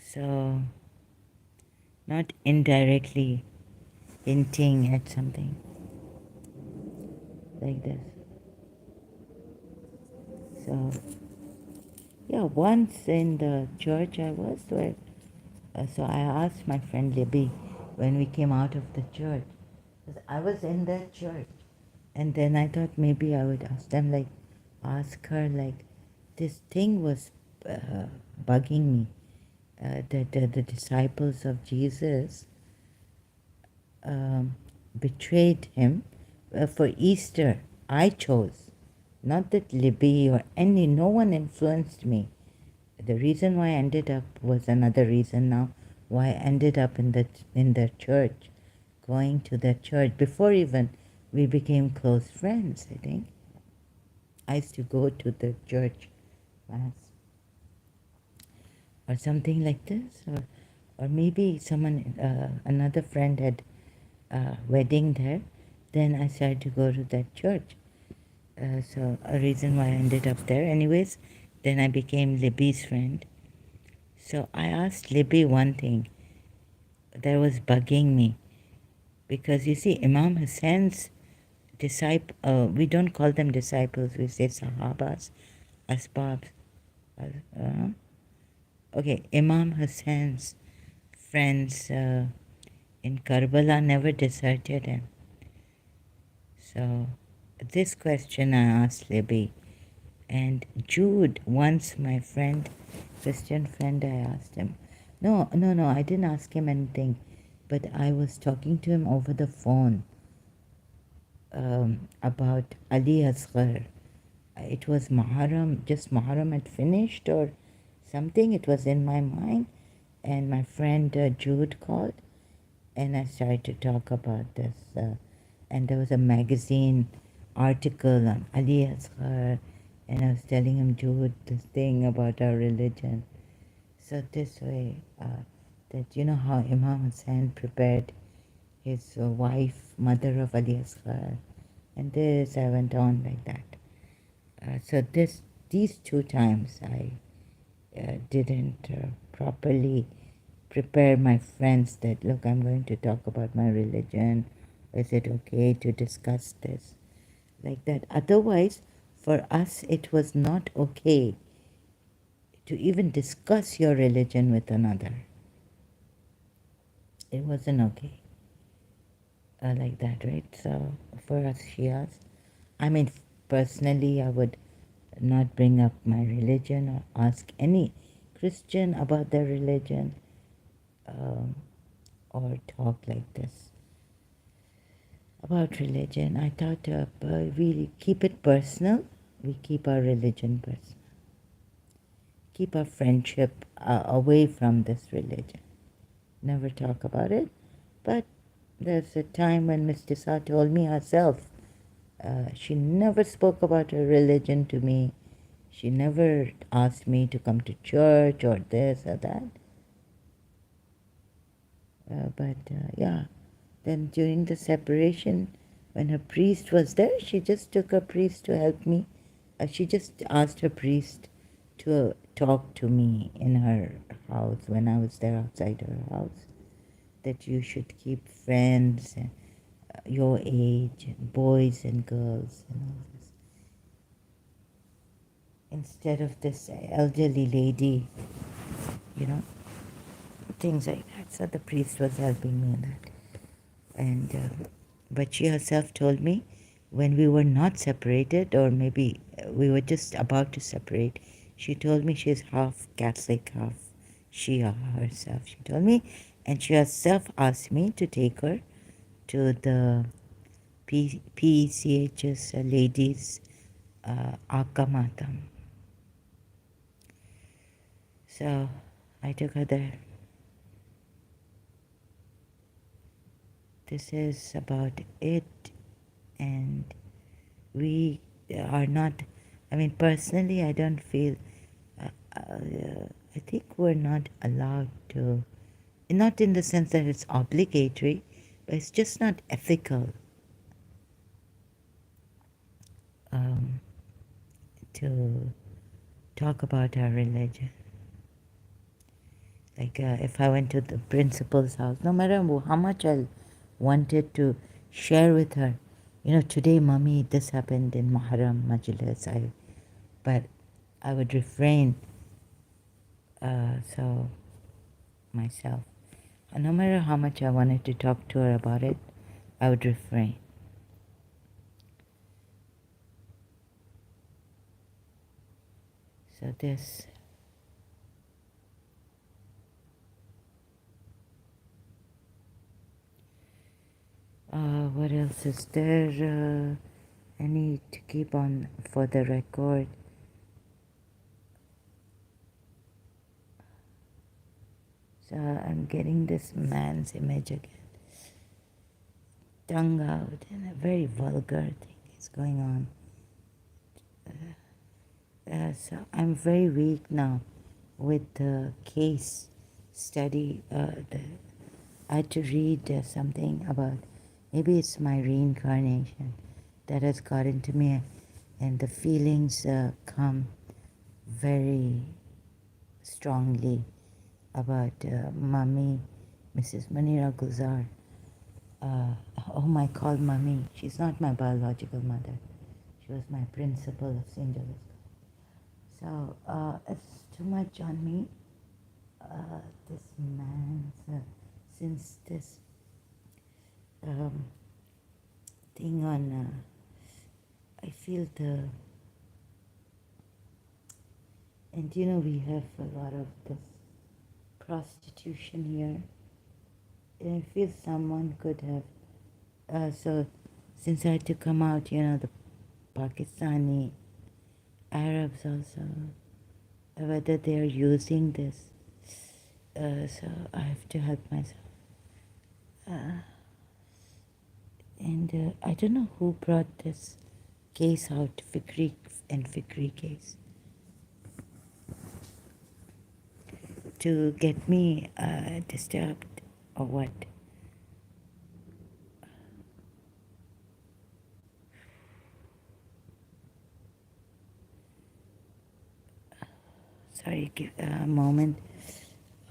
So, not indirectly hinting at something like this. So, yeah, once in the church I was where, so I asked my friend Libby when we came out of the church, 'cause I was in that church, and then I thought maybe I would ask her, like, this thing was bugging me, that the disciples of Jesus betrayed him for Easter. I chose, not that Libby or no one influenced me. The reason why I ended up was another reason now why I ended up in the church, going to the church before even we became close friends. I think I used to go to the church mass or something like this, or maybe someone another friend had a wedding there. Then I started to go to that church. So a reason why I ended up there. Anyways, then I became Libby's friend. So I asked Libby one thing that was bugging me, because you see, Imam Hussein's we don't call them disciples, we say Sahabas, Asbabs. Uh, okay, Imam Hussein's friends in Karbala never deserted him. So this question I asked Libby. And Jude, once my friend, Christian friend, I asked him. No, I didn't ask him anything. But I was talking to him over the phone about Ali Asghar. It was Muharram, just Muharram had finished or something. It was in my mind. And my friend Jude called. And I started to talk about this. And there was a magazine article on Ali Asghar, and I was telling him, Jude, this thing about our religion. So this way, that you know how Imam Hussain prepared his wife, mother of Ali Asghar, and this I went on like that. So these two times I didn't properly prepare my friends that, look, I'm going to talk about my religion. Is it okay to discuss this? Like that. Otherwise, for us, it was not okay to even discuss your religion with another. It wasn't okay. Like that, right? So for us Shias, I mean, personally, I would not bring up my religion or ask any Christian about their religion, um, or talk like this about religion. I thought we keep it personal. We keep our religion personal. Keep our friendship away from this religion. Never talk about it. But there's a time when Miss Tissa told me herself, she never spoke about her religion to me. She never asked me to come to church or this or that. But yeah, then during the separation, when her priest was there, she just took her priest to help me. She just asked her priest to talk to me in her house when I was there outside her house, that you should keep friends your age, boys and girls and all this, instead of this elderly lady, you know, things like that. So the priest was helping me in that. And but she herself told me, when we were not separated, or maybe we were just about to separate, she told me she's half Catholic, half Shia herself. She told me, and she herself asked me to take her to the PECH's ladies Akamatam. So I took her there. This is about it, and we are not, I mean, personally, I don't feel, I think we're not allowed to, not in the sense that it's obligatory, but it's just not ethical to talk about our religion. Like if I went to the principal's house, no matter how much I wanted to share with her, you know, today, mommy, this happened in Muharram Majlis, but I would refrain. So myself, and no matter how much I wanted to talk to her about it, I would refrain. So this, what else is there? I need to keep on for the record. So I'm getting this man's image again, tongue out, and a very vulgar thing is going on. So I'm very weak now with the case study. I had to read something about, maybe it's my reincarnation that has got into me, and the feelings come very strongly about Mummy, Mrs. Manira Guzar, whom I call Mummy. She's not my biological mother. She was my principal of St. Joseph's. So it's too much on me. This man's, since this um, thing on, I feel the, and you know, we have a lot of this prostitution here. And I feel someone could have, so since I had to come out, you know, the Pakistani Arabs also, whether they're using this, so I have to help myself. And I don't know who brought this case out, Fikri and Fikri case, to get me disturbed or what. Sorry, give a moment.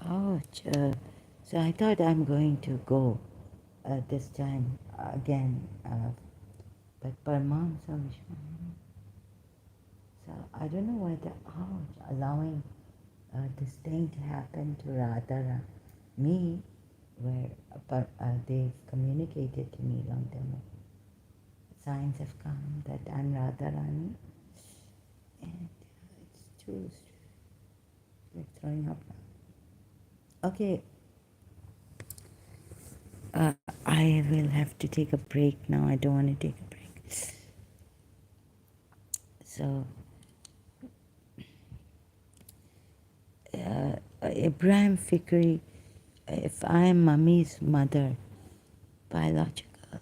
Oh, so I thought I'm going to go this time again, but Parman Savishman. So I don't know whether, allowing this thing to happen to Radha, me, where they've communicated to me long time ago. Signs have come that I'm Radharani, and it's too like throwing up now. Okay, I will have to take a break now. I don't want to take a break. So, Ibrahim Fikri, if I am Mummy's mother, biological,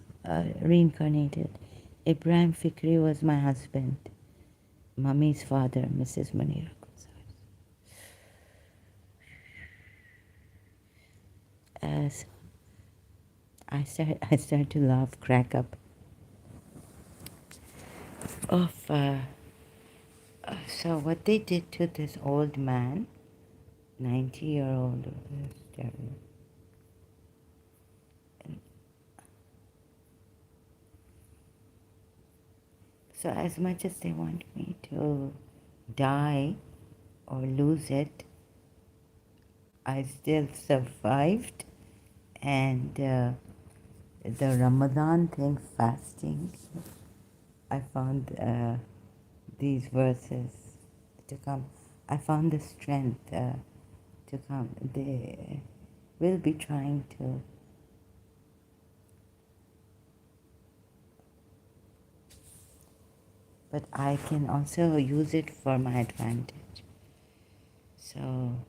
reincarnated, Ibrahim Fikri was my husband, Mummy's father, Mrs. Munira. So I start to laugh, crack up. So what they did to this old man, 90-year-old, so as much as they want me to die or lose it, I still survived. And the Ramadan thing, fasting, I found these verses to come. I found the strength to come. They will be trying to, but I can also use it for my advantage. So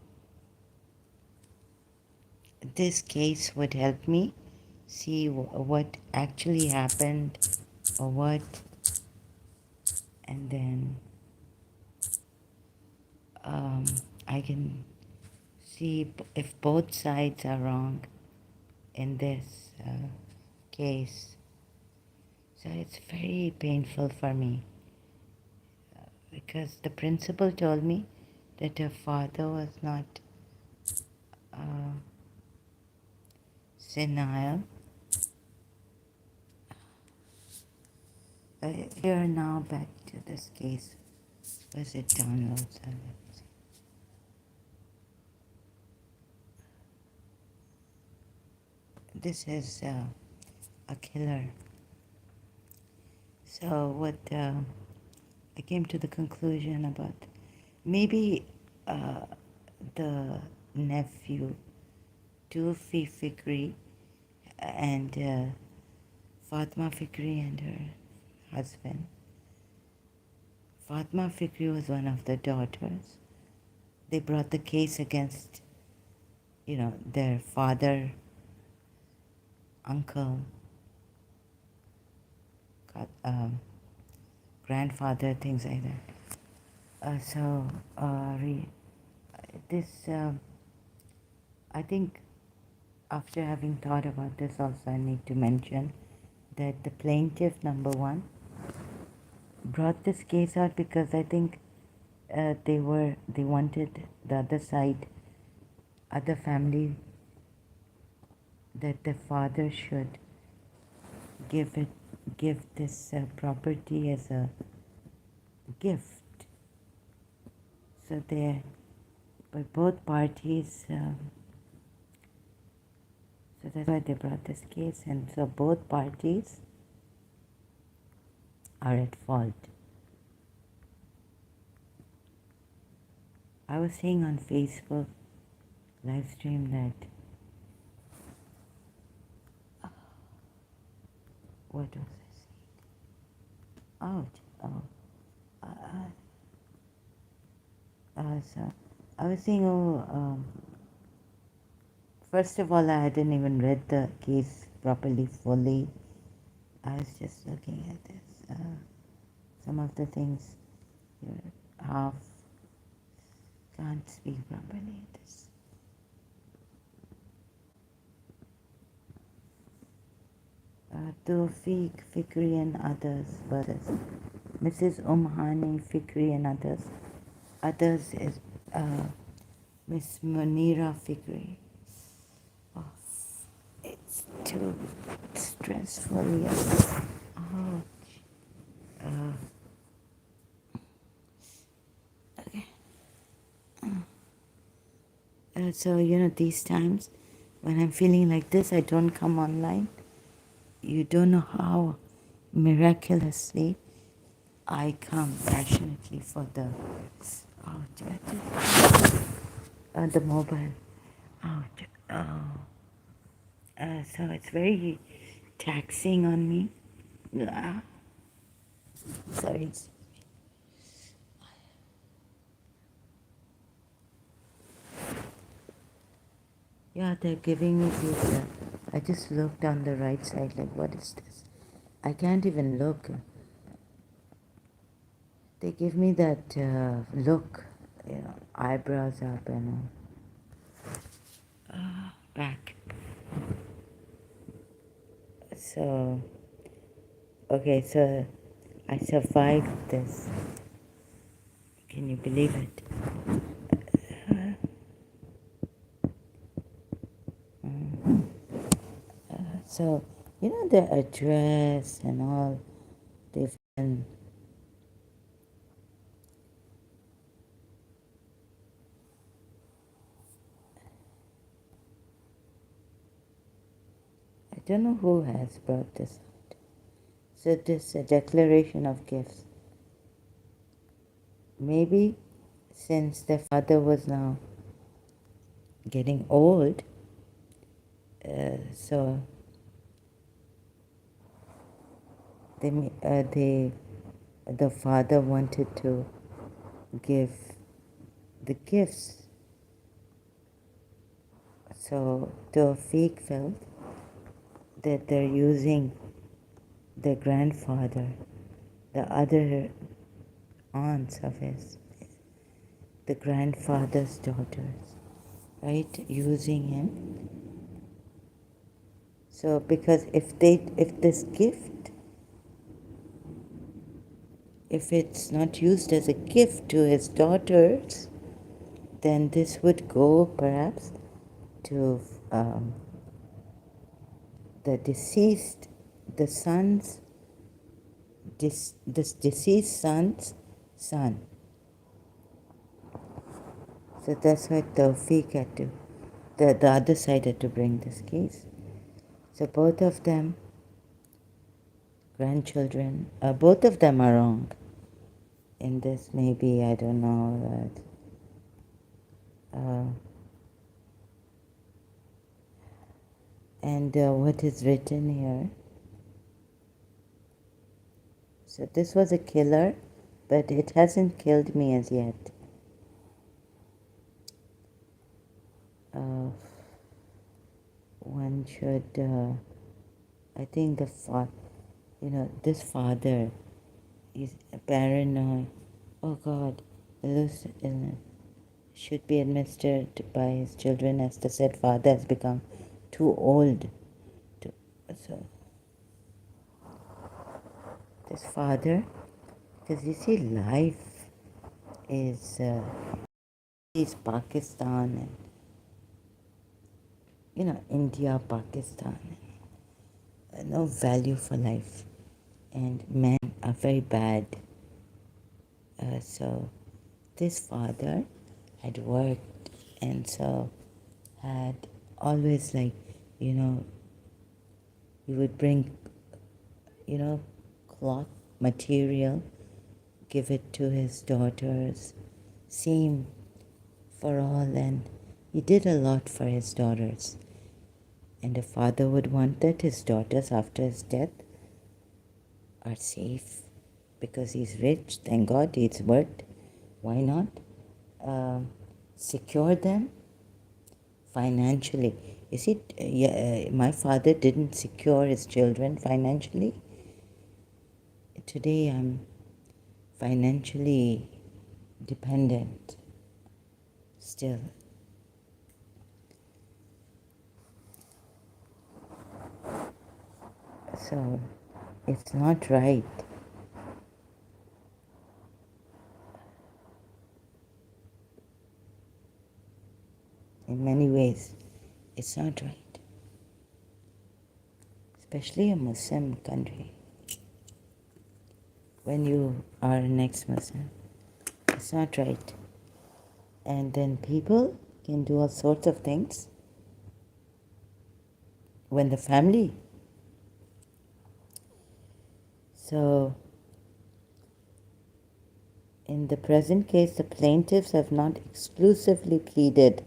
this case would help me see what actually happened or what, and then I can see if both sides are wrong in this case. So it's very painful for me because the principal told me that her father was not uh, senile. Here now back to this case. Was it downloads? This is a killer. So what I came to the conclusion about maybe the nephew, Tufi Fikri, and Fatma Fikri and her husband. Fatma Fikri was one of the daughters. They brought the case against their father, uncle, grandfather, things like that. This, I think, after having thought about this, also I need to mention that the plaintiff number one brought this case out because I think they wanted the other side, other family, that the father should give this property as a gift. So but both parties. So that's why they brought this case, and so both parties are at fault. I was saying on Facebook live stream that what was I saying? Ouch! Oh, so I was saying, first of all, I hadn't even read the case properly, fully. I was just looking at this. Some of the things here, half can't speak properly. This. Tawfiq Fikri and others versus Mrs. Umhani Fikri and others. Others is Miss Munira Fikri. Oh, it's too stressful. Yes. Oh, okay. So, these times when I'm feeling like this, I don't come online. You don't know how miraculously I come passionately for the the mobile. So it's very taxing on me. Sorry. Yeah, they're giving me this. I just looked on the right side, like, what is this? I can't even look. They give me that look, eyebrows up and back. So, okay, so I survived this. Can you believe it? So, the address and all, they've been. I don't know who has brought this out. So, this declaration of gifts. Maybe since the father was now getting old, so the father wanted to give the gifts. So Tawfiq felt that they're using the grandfather, the other aunts of his, the grandfather's daughters, right? Using him. So because if this gift, if it's not used as a gift to his daughters, then this would go perhaps to the deceased, the son's, this deceased son's son. So that's why Tawfiq had to, the other side had to bring this case. So both of them, grandchildren, both of them are wrong in this. Maybe, I don't know, and what is written here. So this was a killer, but it hasn't killed me as yet. should, I think this father is paranoid. Oh God, should be administered by his children as the said father has become too old to. So this father, because you see, life is Pakistan and India, Pakistan, no value for life, and men are very bad. So this father had worked and so had always he would bring cloth material, give it to his daughters, seam for all, and he did a lot for his daughters. And the father would want that his daughters after his death are safe because he's rich, thank God, he's worked. Why not secure them financially? You see, my father didn't secure his children financially. Today I'm financially dependent still. So it's not right. In many ways, it's not right. Especially a Muslim country. When you are an ex-Muslim, it's not right. And then people can do all sorts of things when the family. So, in the present case, the plaintiffs have not exclusively pleaded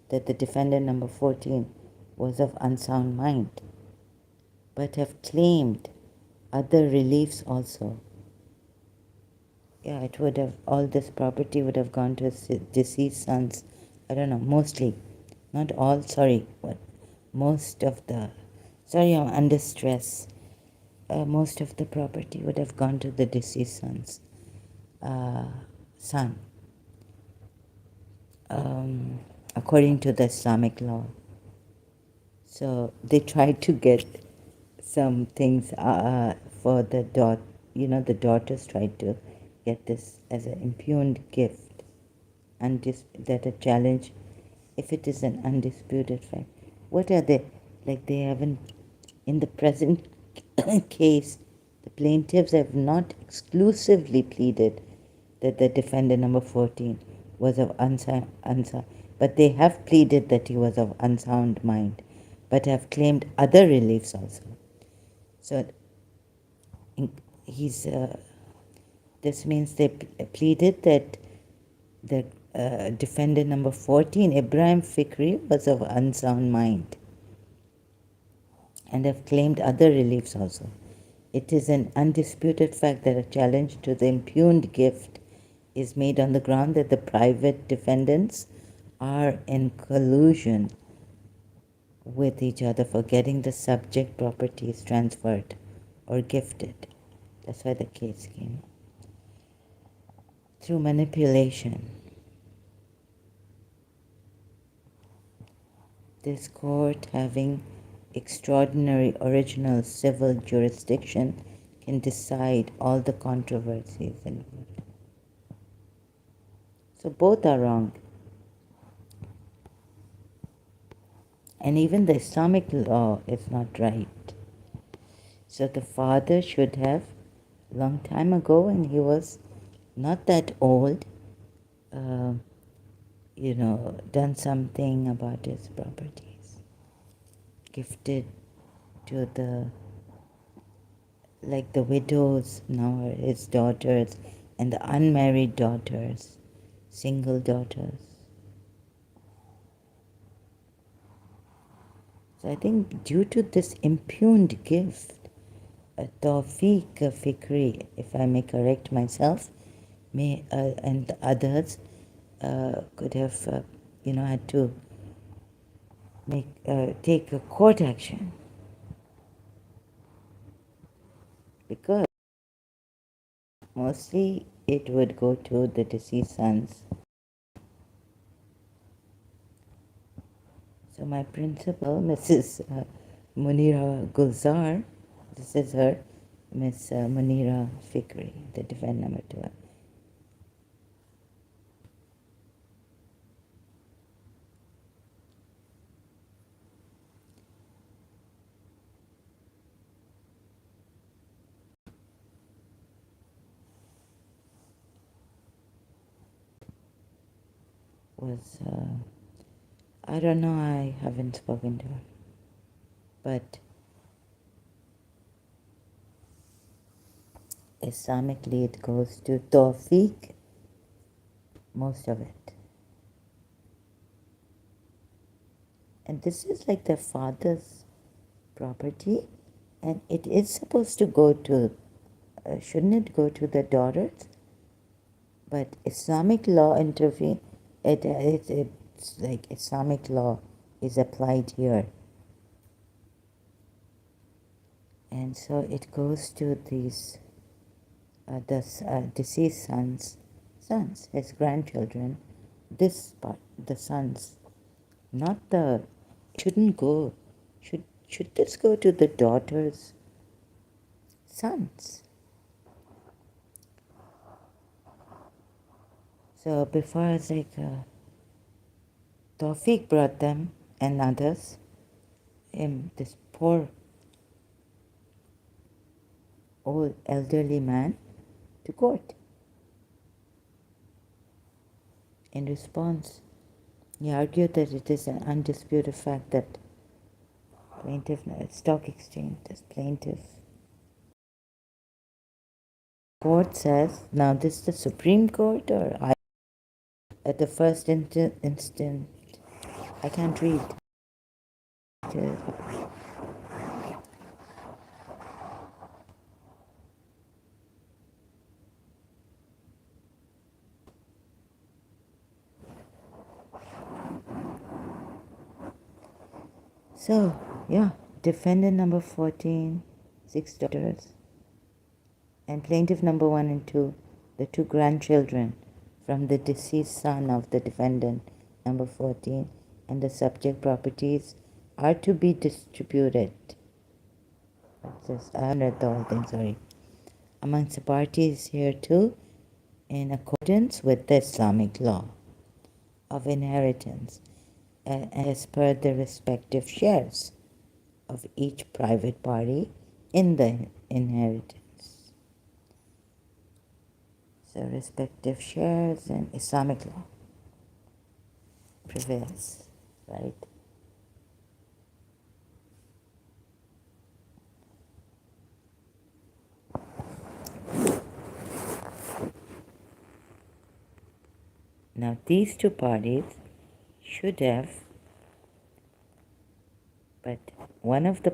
that the defendant number 14 was of unsound mind, but have claimed other reliefs also. Yeah, it would have, all this property would have gone to his deceased sons. I don't know, mostly. Not all, sorry, but most of the, sorry, I'm under stress. Most of the property would have gone to the deceased son's son, according to the Islamic law. So they tried to get some things for the daughter. The daughters tried to get this as an impugned gift, and that a challenge, if it is an undisputed fact. What are they? Like they haven't, in the present case, the plaintiffs have not exclusively pleaded that the defendant number 14 was of unsound, but they have pleaded that he was of unsound mind, but have claimed other reliefs also. So this means they pleaded that the defendant number 14, Ibrahim Fikri, was of unsound mind and have claimed other reliefs also. It is an undisputed fact that a challenge to the impugned gift is made on the ground that the private defendants are in collusion with each other for getting the subject properties transferred or gifted. That's why the case came. Through manipulation. This court, having extraordinary original civil jurisdiction, can decide all the controversies involved. So both are wrong. And even the Islamic law is not right. So the father should have, long time ago when he was not that old, done something about his properties. Gifted to the widows now are his daughters, and the unmarried daughters, single daughters. So I think due to this impugned gift, Tawfiq Fikri, if I may correct myself, and others could have, had to take a court action, because mostly it would go to the deceased sons. So my principal, Mrs. Munira Gulzar, this is her, Miss Munira Fikri, the defendant number 2. Was, I don't know, I haven't spoken to her, but Islamically it goes to Tawfiq, most of it. And this is like the father's property, and it is supposed to go to, shouldn't it go to the daughters? But Islamic law intervene, it's like Islamic law is applied here. And so it goes to these, the deceased sons, his grandchildren, this part, the sons, not the, shouldn't go, should this go to the daughters' sons? So before I was like, Tawfiq brought them and others, this poor old elderly man, to court. In response, he argued that it is an undisputed fact that plaintiff, stock exchange, this plaintiff. Court says, now this is the Supreme Court, or at the first instant, I can't read. So, yeah, defendant number 14, 6 daughters, and plaintiff number 1 and 2, the 2 grandchildren from the deceased son of the defendant number 14, and the subject properties are to be distributed. I haven't read the whole thing, sorry. Amongst the parties here too, in accordance with the Islamic law of inheritance, as per the respective shares of each private party in the inheritance. So respective shares in Islamic law prevails, right? Now these 2 parties should have, but one of the,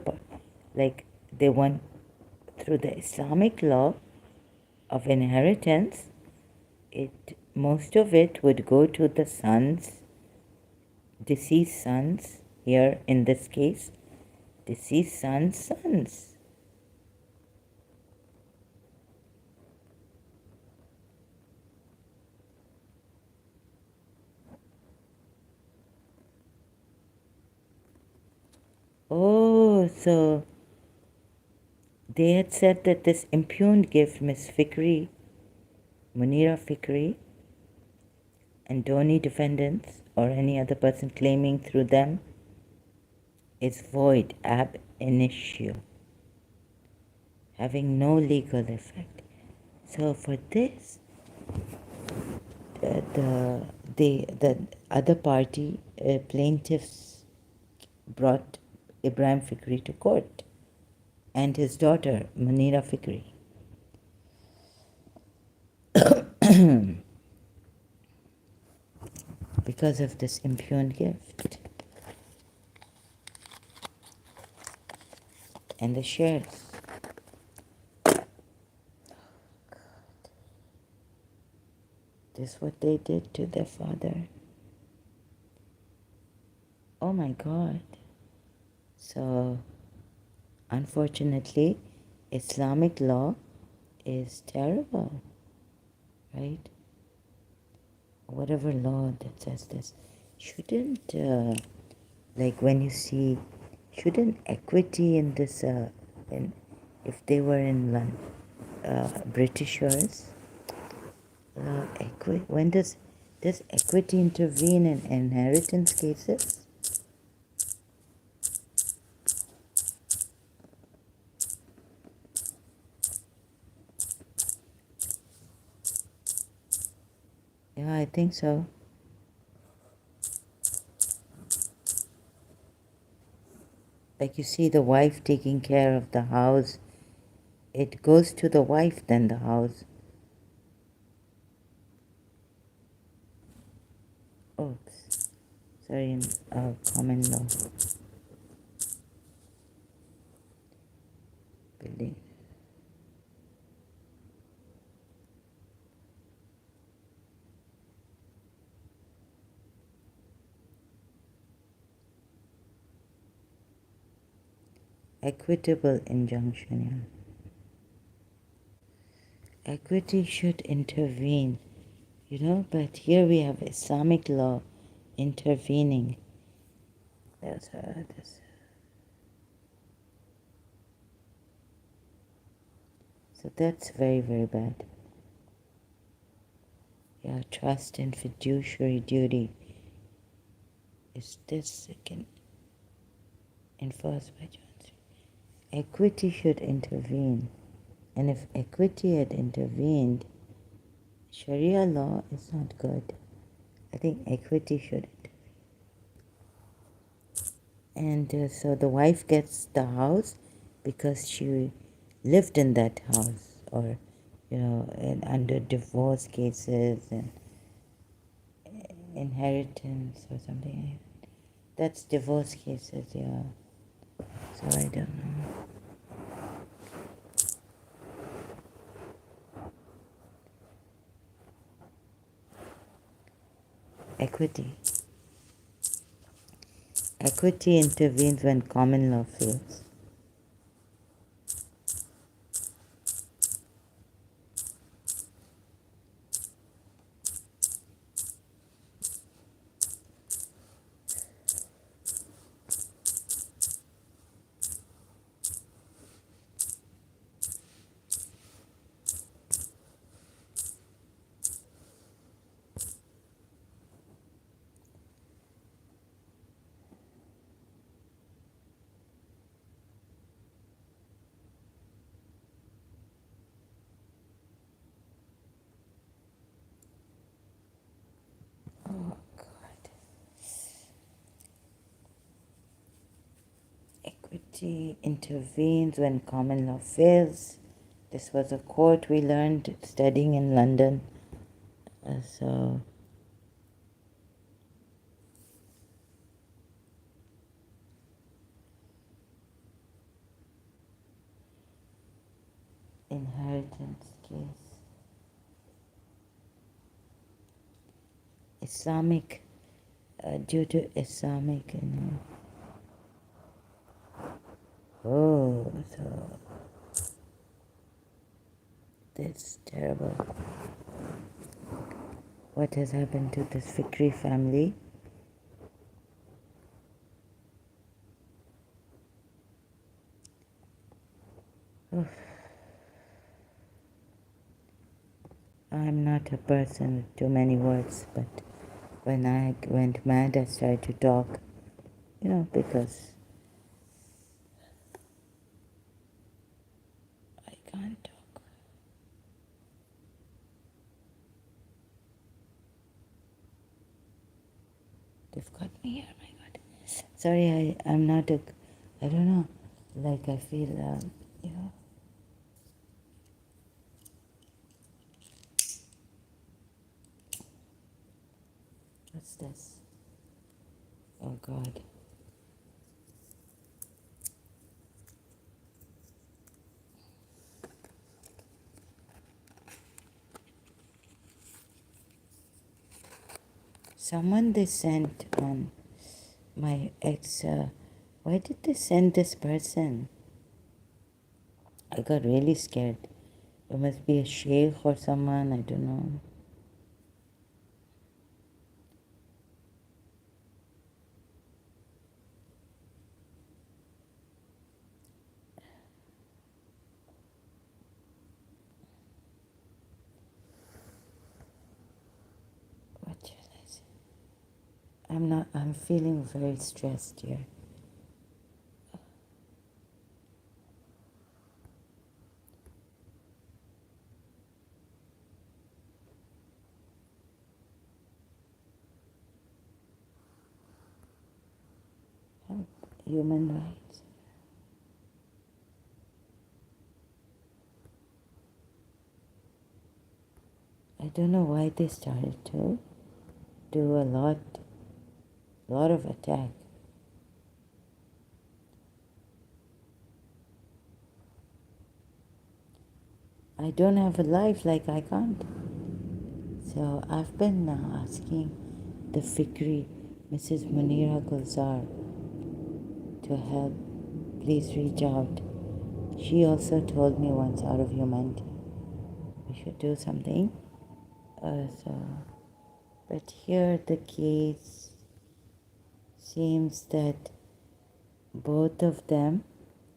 like they went through the Islamic law of inheritance, most of it would go to the sons, deceased sons, here in this case, deceased sons. Oh, so they had said that this impugned gift, Miss Fikri, Munira Fikri, and Doni defendants, or any other person claiming through them, is void ab initio, having no legal effect. So for this, the other party, plaintiffs, brought Ibrahim Fikri to court, and his daughter Munira Fikri. Because of this impugned gift and the shares. This is what they did to their father. Oh my God. So, unfortunately, Islamic law is terrible, right? Whatever law that says this, shouldn't, like when you see, shouldn't equity in this, in, if they were in Britishers, when does equity intervene in inheritance cases? Yeah, I think so. Like you see the wife taking care of the house, it goes to the wife then the house. Oops, sorry, in common law building. Equitable injunction, yeah. Equity should intervene, but here we have Islamic law intervening. That's this. So that's very, very bad. Yeah, trust and fiduciary duty. Is this again enforced by Johnson? Equity should intervene. And if equity had intervened, Sharia law is not good. I think equity should intervene. And so the wife gets the house because she lived in that house, or, and under divorce cases and inheritance or something. That's divorce cases, yeah. So I don't know. Equity. Equity intervenes when common law fails. Oh, God. Equity intervenes when common law fails. This was a quote we learned studying in London. So, inheritance case. Islamic, due to Islamic, Oh, so that's terrible. What has happened to this Fikri family? Oof. I'm not a person with too many words, but when I went mad, I started to talk, because I can't talk. They've got me here, my God. Sorry, I'm not I don't know, like I feel, what's this? Oh, God. Someone they sent on my ex, why did they send this person? I got really scared. It must be a sheikh or someone, I don't know. What should I say? I'm feeling very stressed here. Human rights. I don't know why they started to do a lot of attack. I don't have a life, like I can't. So I've been asking the Fikri, Mrs. Munira Gulzar, to help. Please reach out. She also told me once, out of humanity, we should do something. But here the case seems that both of them,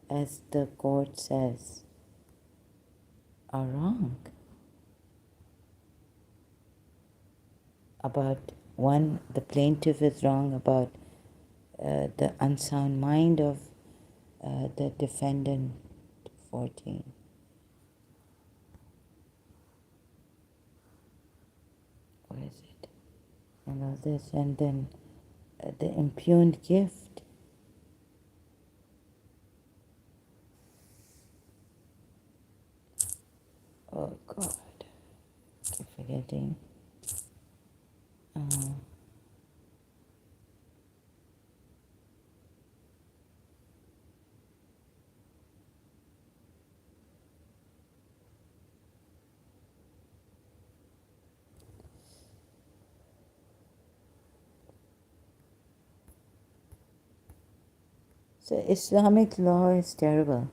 as the court says, are wrong. About one, the plaintiff is wrong about the unsound mind of the defendant 14. Where is it? And all this, and then the impugned gift. Oh God, I keep forgetting. So Islamic law is terrible.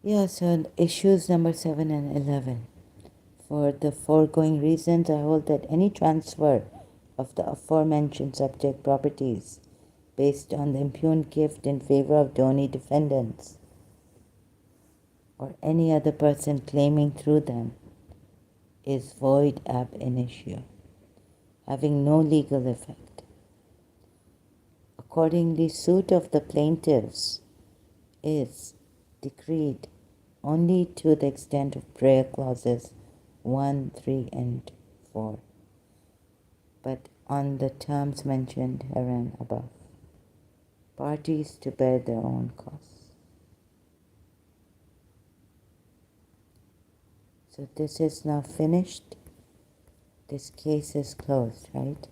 Yeah, so issues number 7 and 11. For the foregoing reasons, I hold that any transfer of the aforementioned subject properties based on the impugned gift in favor of donee defendants or any other person claiming through them is void ab initio, having no legal effect. Accordingly, suit of the plaintiffs is decreed only to the extent of prayer clauses 1, 3, and 4, but on the terms mentioned herein above. Parties to bear their own costs. So this is now finished. This case is closed, right?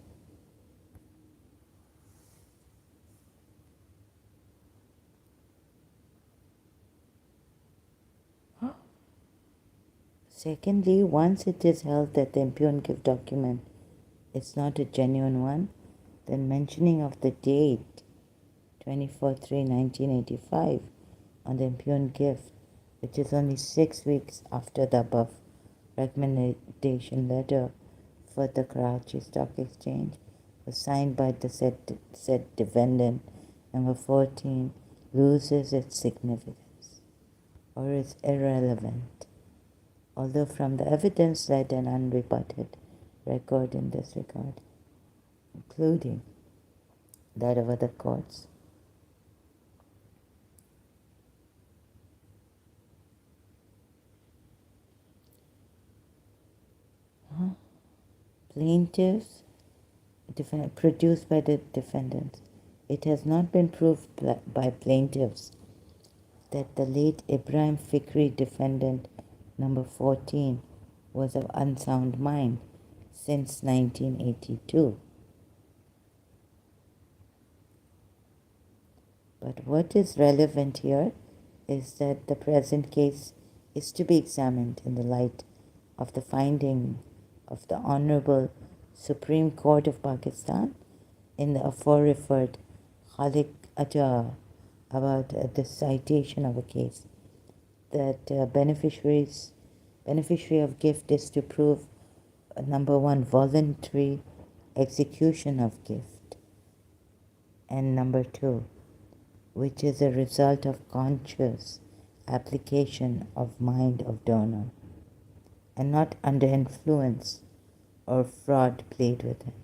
Secondly, once it is held that the impugned gift document is not a genuine one, then mentioning of the date 24/3/1985 on the impugned gift, which is only 6 weeks after the above recommendation letter for the Karachi Stock Exchange, was signed by the said defendant, number 14, loses its significance or is irrelevant, although from the evidence led and unrebutted record in this regard, including that of other courts, plaintiffs produced by the defendants. It has not been proved by plaintiffs that the late Ibrahim Fikri, defendant number 14, was of unsound mind since 1982. But what is relevant here is that the present case is to be examined in the light of the finding of the Honorable Supreme Court of Pakistan in the aforereferred Khalik Aja about the citation of a case that beneficiary of gift is to prove number one, voluntary execution of gift, and number two, which is a result of conscious application of mind of donor and not under influence or fraud played with it.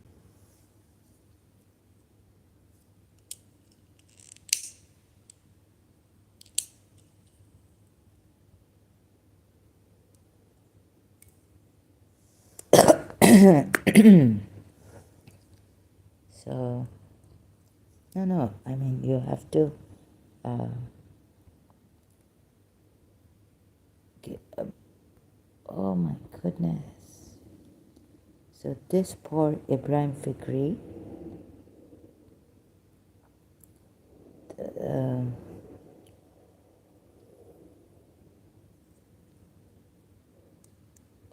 So, no, I mean, you have to oh my goodness. So this poor Ibrahim Fikri,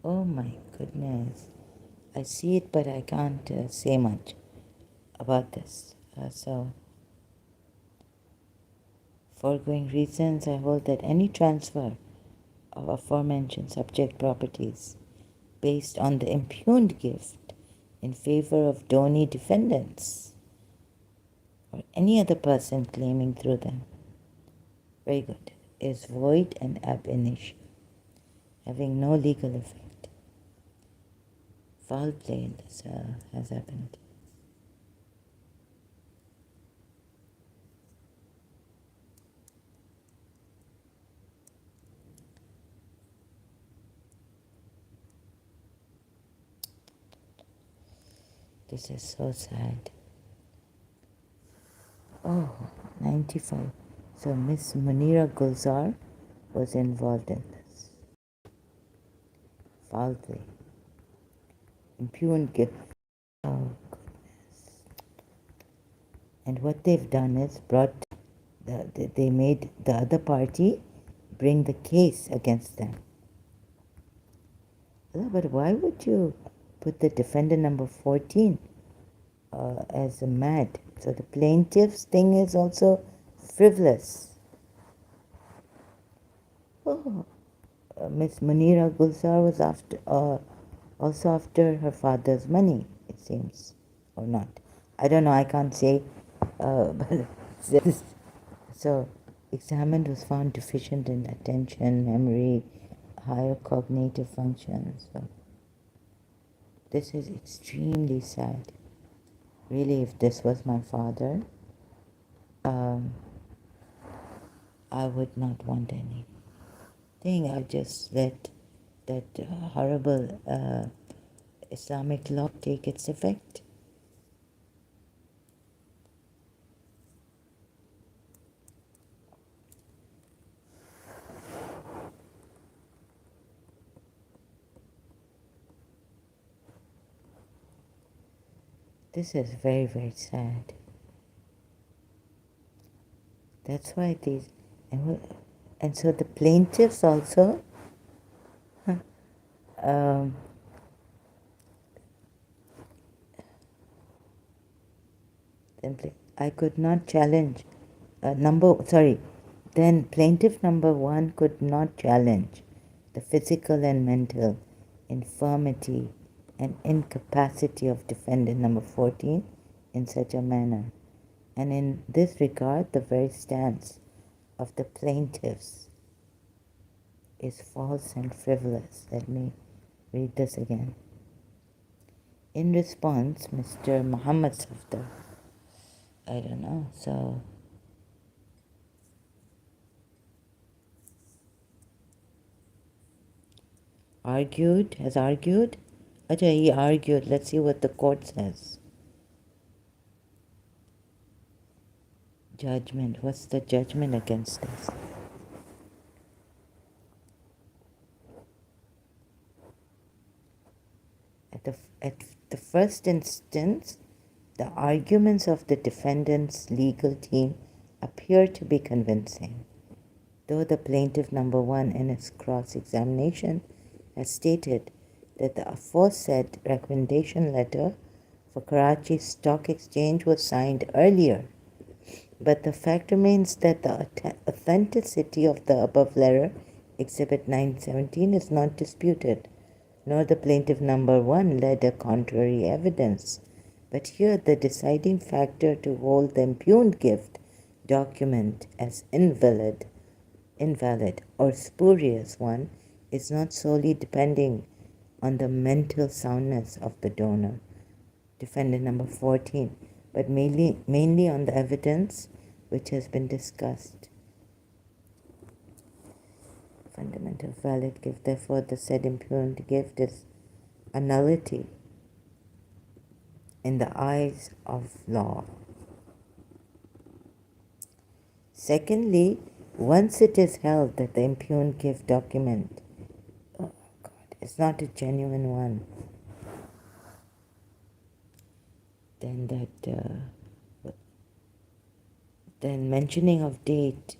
oh my goodness. I see it, but I can't say much about this. So, foregoing reasons, I hold that any transfer of aforementioned subject properties based on the impugned gift in favor of donee defendants or any other person claiming through them, very good, is void and ab initio, having no legal effect. Foul play in this has happened. This is so sad. Oh, 95. So Miss Munira Gulzar was involved in this. Foul play. Impugned gift. Oh, goodness. And what they've done is they made the other party bring the case against them. But why would you put the defendant number 14 as a mad? So the plaintiff's thing is also frivolous. Oh, Miss Munira Gulzar was also after her father's money, it seems, or not. I don't know, I can't say. But so, examined was found deficient in attention, memory, higher cognitive functions. So, this is extremely sad. Really, if this was my father, I would not want anything. I'd just let that horrible Islamic law take its effect. This is very, very sad. That's why these, and so the plaintiffs also, I could not challenge, then plaintiff number 1 could not challenge the physical and mental infirmity and incapacity of defendant number 14 in such a manner. And in this regard, the very stance of the plaintiffs is false and frivolous. Let me read this again. In response, Mr. Muhammad Safdar, I don't know, so has argued. Ajay, he argued. Let's see what the court says. Judgment. What's the judgment against this? At the first instance, the arguments of the defendant's legal team appear to be convincing. though the plaintiff number one in its cross-examination has stated that the aforesaid recommendation letter for Karachi Stock Exchange was signed earlier. But the fact remains that the authenticity of the above letter, Exhibit 917, is not disputed, nor the plaintiff number one led a contrary evidence. But here the deciding factor to hold the impugned gift document as invalid or spurious one is not solely depending on the mental soundness of the donor, defendant number 14, but mainly on the evidence which has been discussed. Fundamental valid gift, therefore the said impugned gift is a nullity in the eyes of law. Secondly, once it is held that the impugned gift document is not a genuine one, then mentioning of date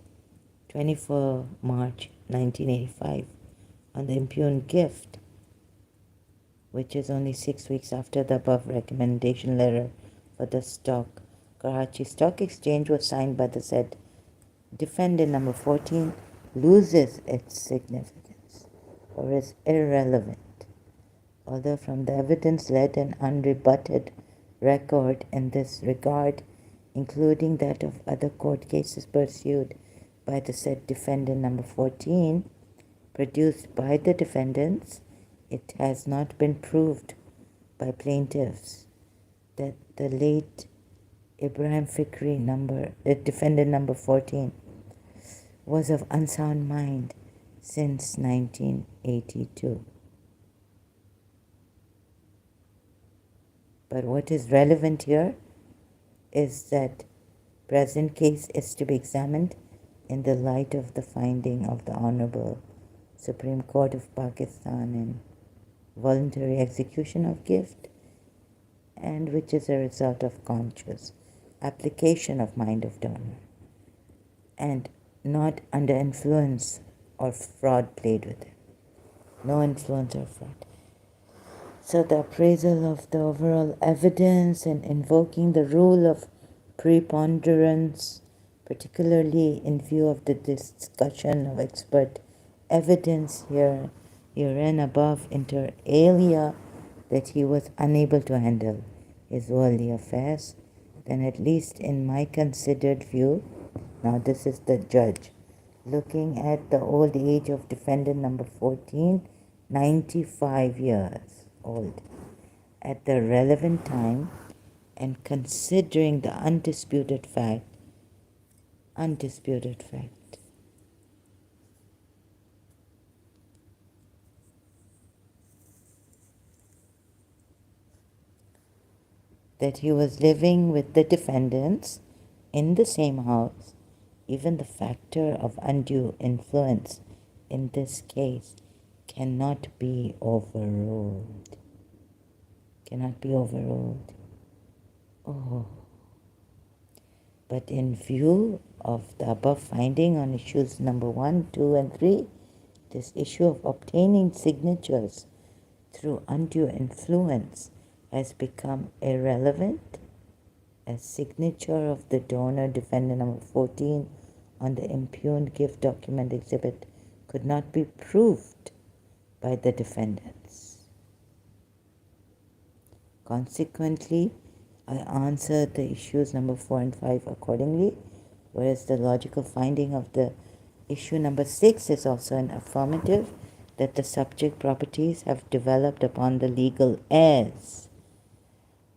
24 March 1985 on the impugned gift, which is only 6 weeks after the above recommendation letter for the Karachi Stock Exchange was signed by the said defendant number 14, loses its significance or is irrelevant, although from the evidence led an unrebutted record in this regard, including that of other court cases pursued by the said defendant number 14, produced by the defendants, it has not been proved by plaintiffs that the late Ibrahim Fikri defendant number 14, was of unsound mind since 1982. But what is relevant here is that present case is to be examined in the light of the finding of the Honorable Supreme Court of Pakistan in voluntary execution of gift, and which is a result of conscious application of mind of donor and not under influence or fraud played with it. No influence or fraud. So the appraisal of the overall evidence and invoking the rule of preponderance, particularly in view of the discussion of expert evidence herein above, inter alia, that he was unable to handle his worldly affairs, then at least in my considered view, now this is the judge, looking at the old age of defendant number 14, 95 years old, at the relevant time, and considering the undisputed fact that he was living with the defendants in the same house, even the factor of undue influence in this case cannot be overruled. Oh. But in view of the above finding on issues number 1, 2, and 3, this issue of obtaining signatures through undue influence has become irrelevant, as signature of the donor defendant number 14 on the impugned gift document exhibit could not be proved by the defendants. Consequently, I answered the issues number 4 and 5 accordingly, whereas the logical finding of the issue number 6 is also an affirmative that the subject properties have devolved upon the legal heirs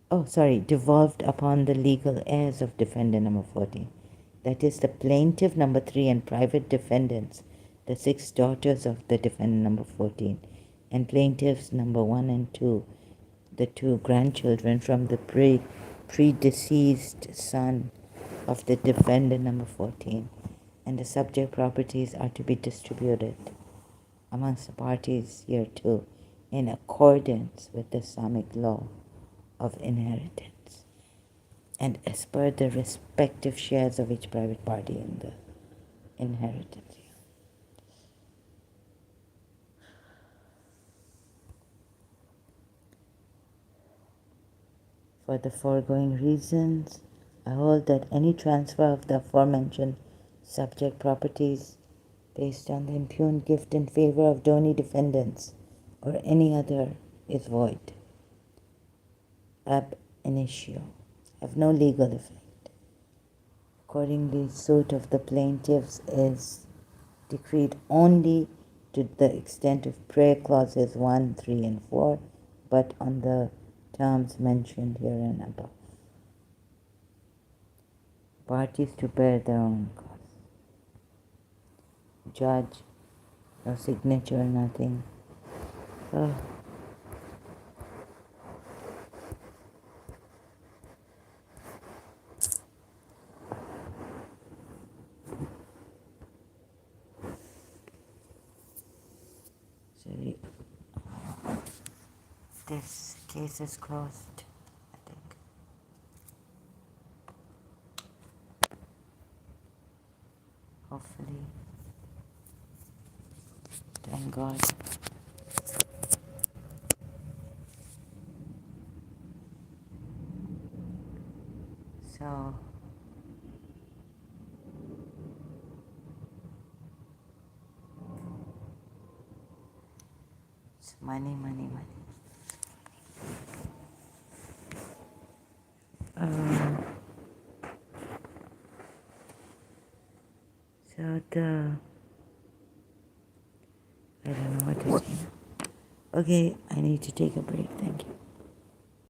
of defendant number 14. That is the plaintiff number 3 and private defendants, the 6 daughters of the defendant number 14, and plaintiffs number 1 and 2, the 2 grandchildren from the predeceased son of the defendant number 14, and the subject properties are to be distributed amongst the parties here too, in accordance with the Islamic law of inheritance, and as per the respective shares of each private party in the inheritance. For the foregoing reasons, I hold that any transfer of the aforementioned subject properties based on the impugned gift in favor of donee defendants or any other is void. Ab initio, have no legal effect. Accordingly, suit of the plaintiffs is decreed only to the extent of prayer clauses 1, 3, and 4, but on the terms mentioned herein above. Parties to bear their own costs. Judge, no signature, nothing. Oh. Sorry. This case is closed, I think. Hopefully. Thank God. So, it's money, money, money. So I don't know what to say now. Okay, I need to take a break. Thank you.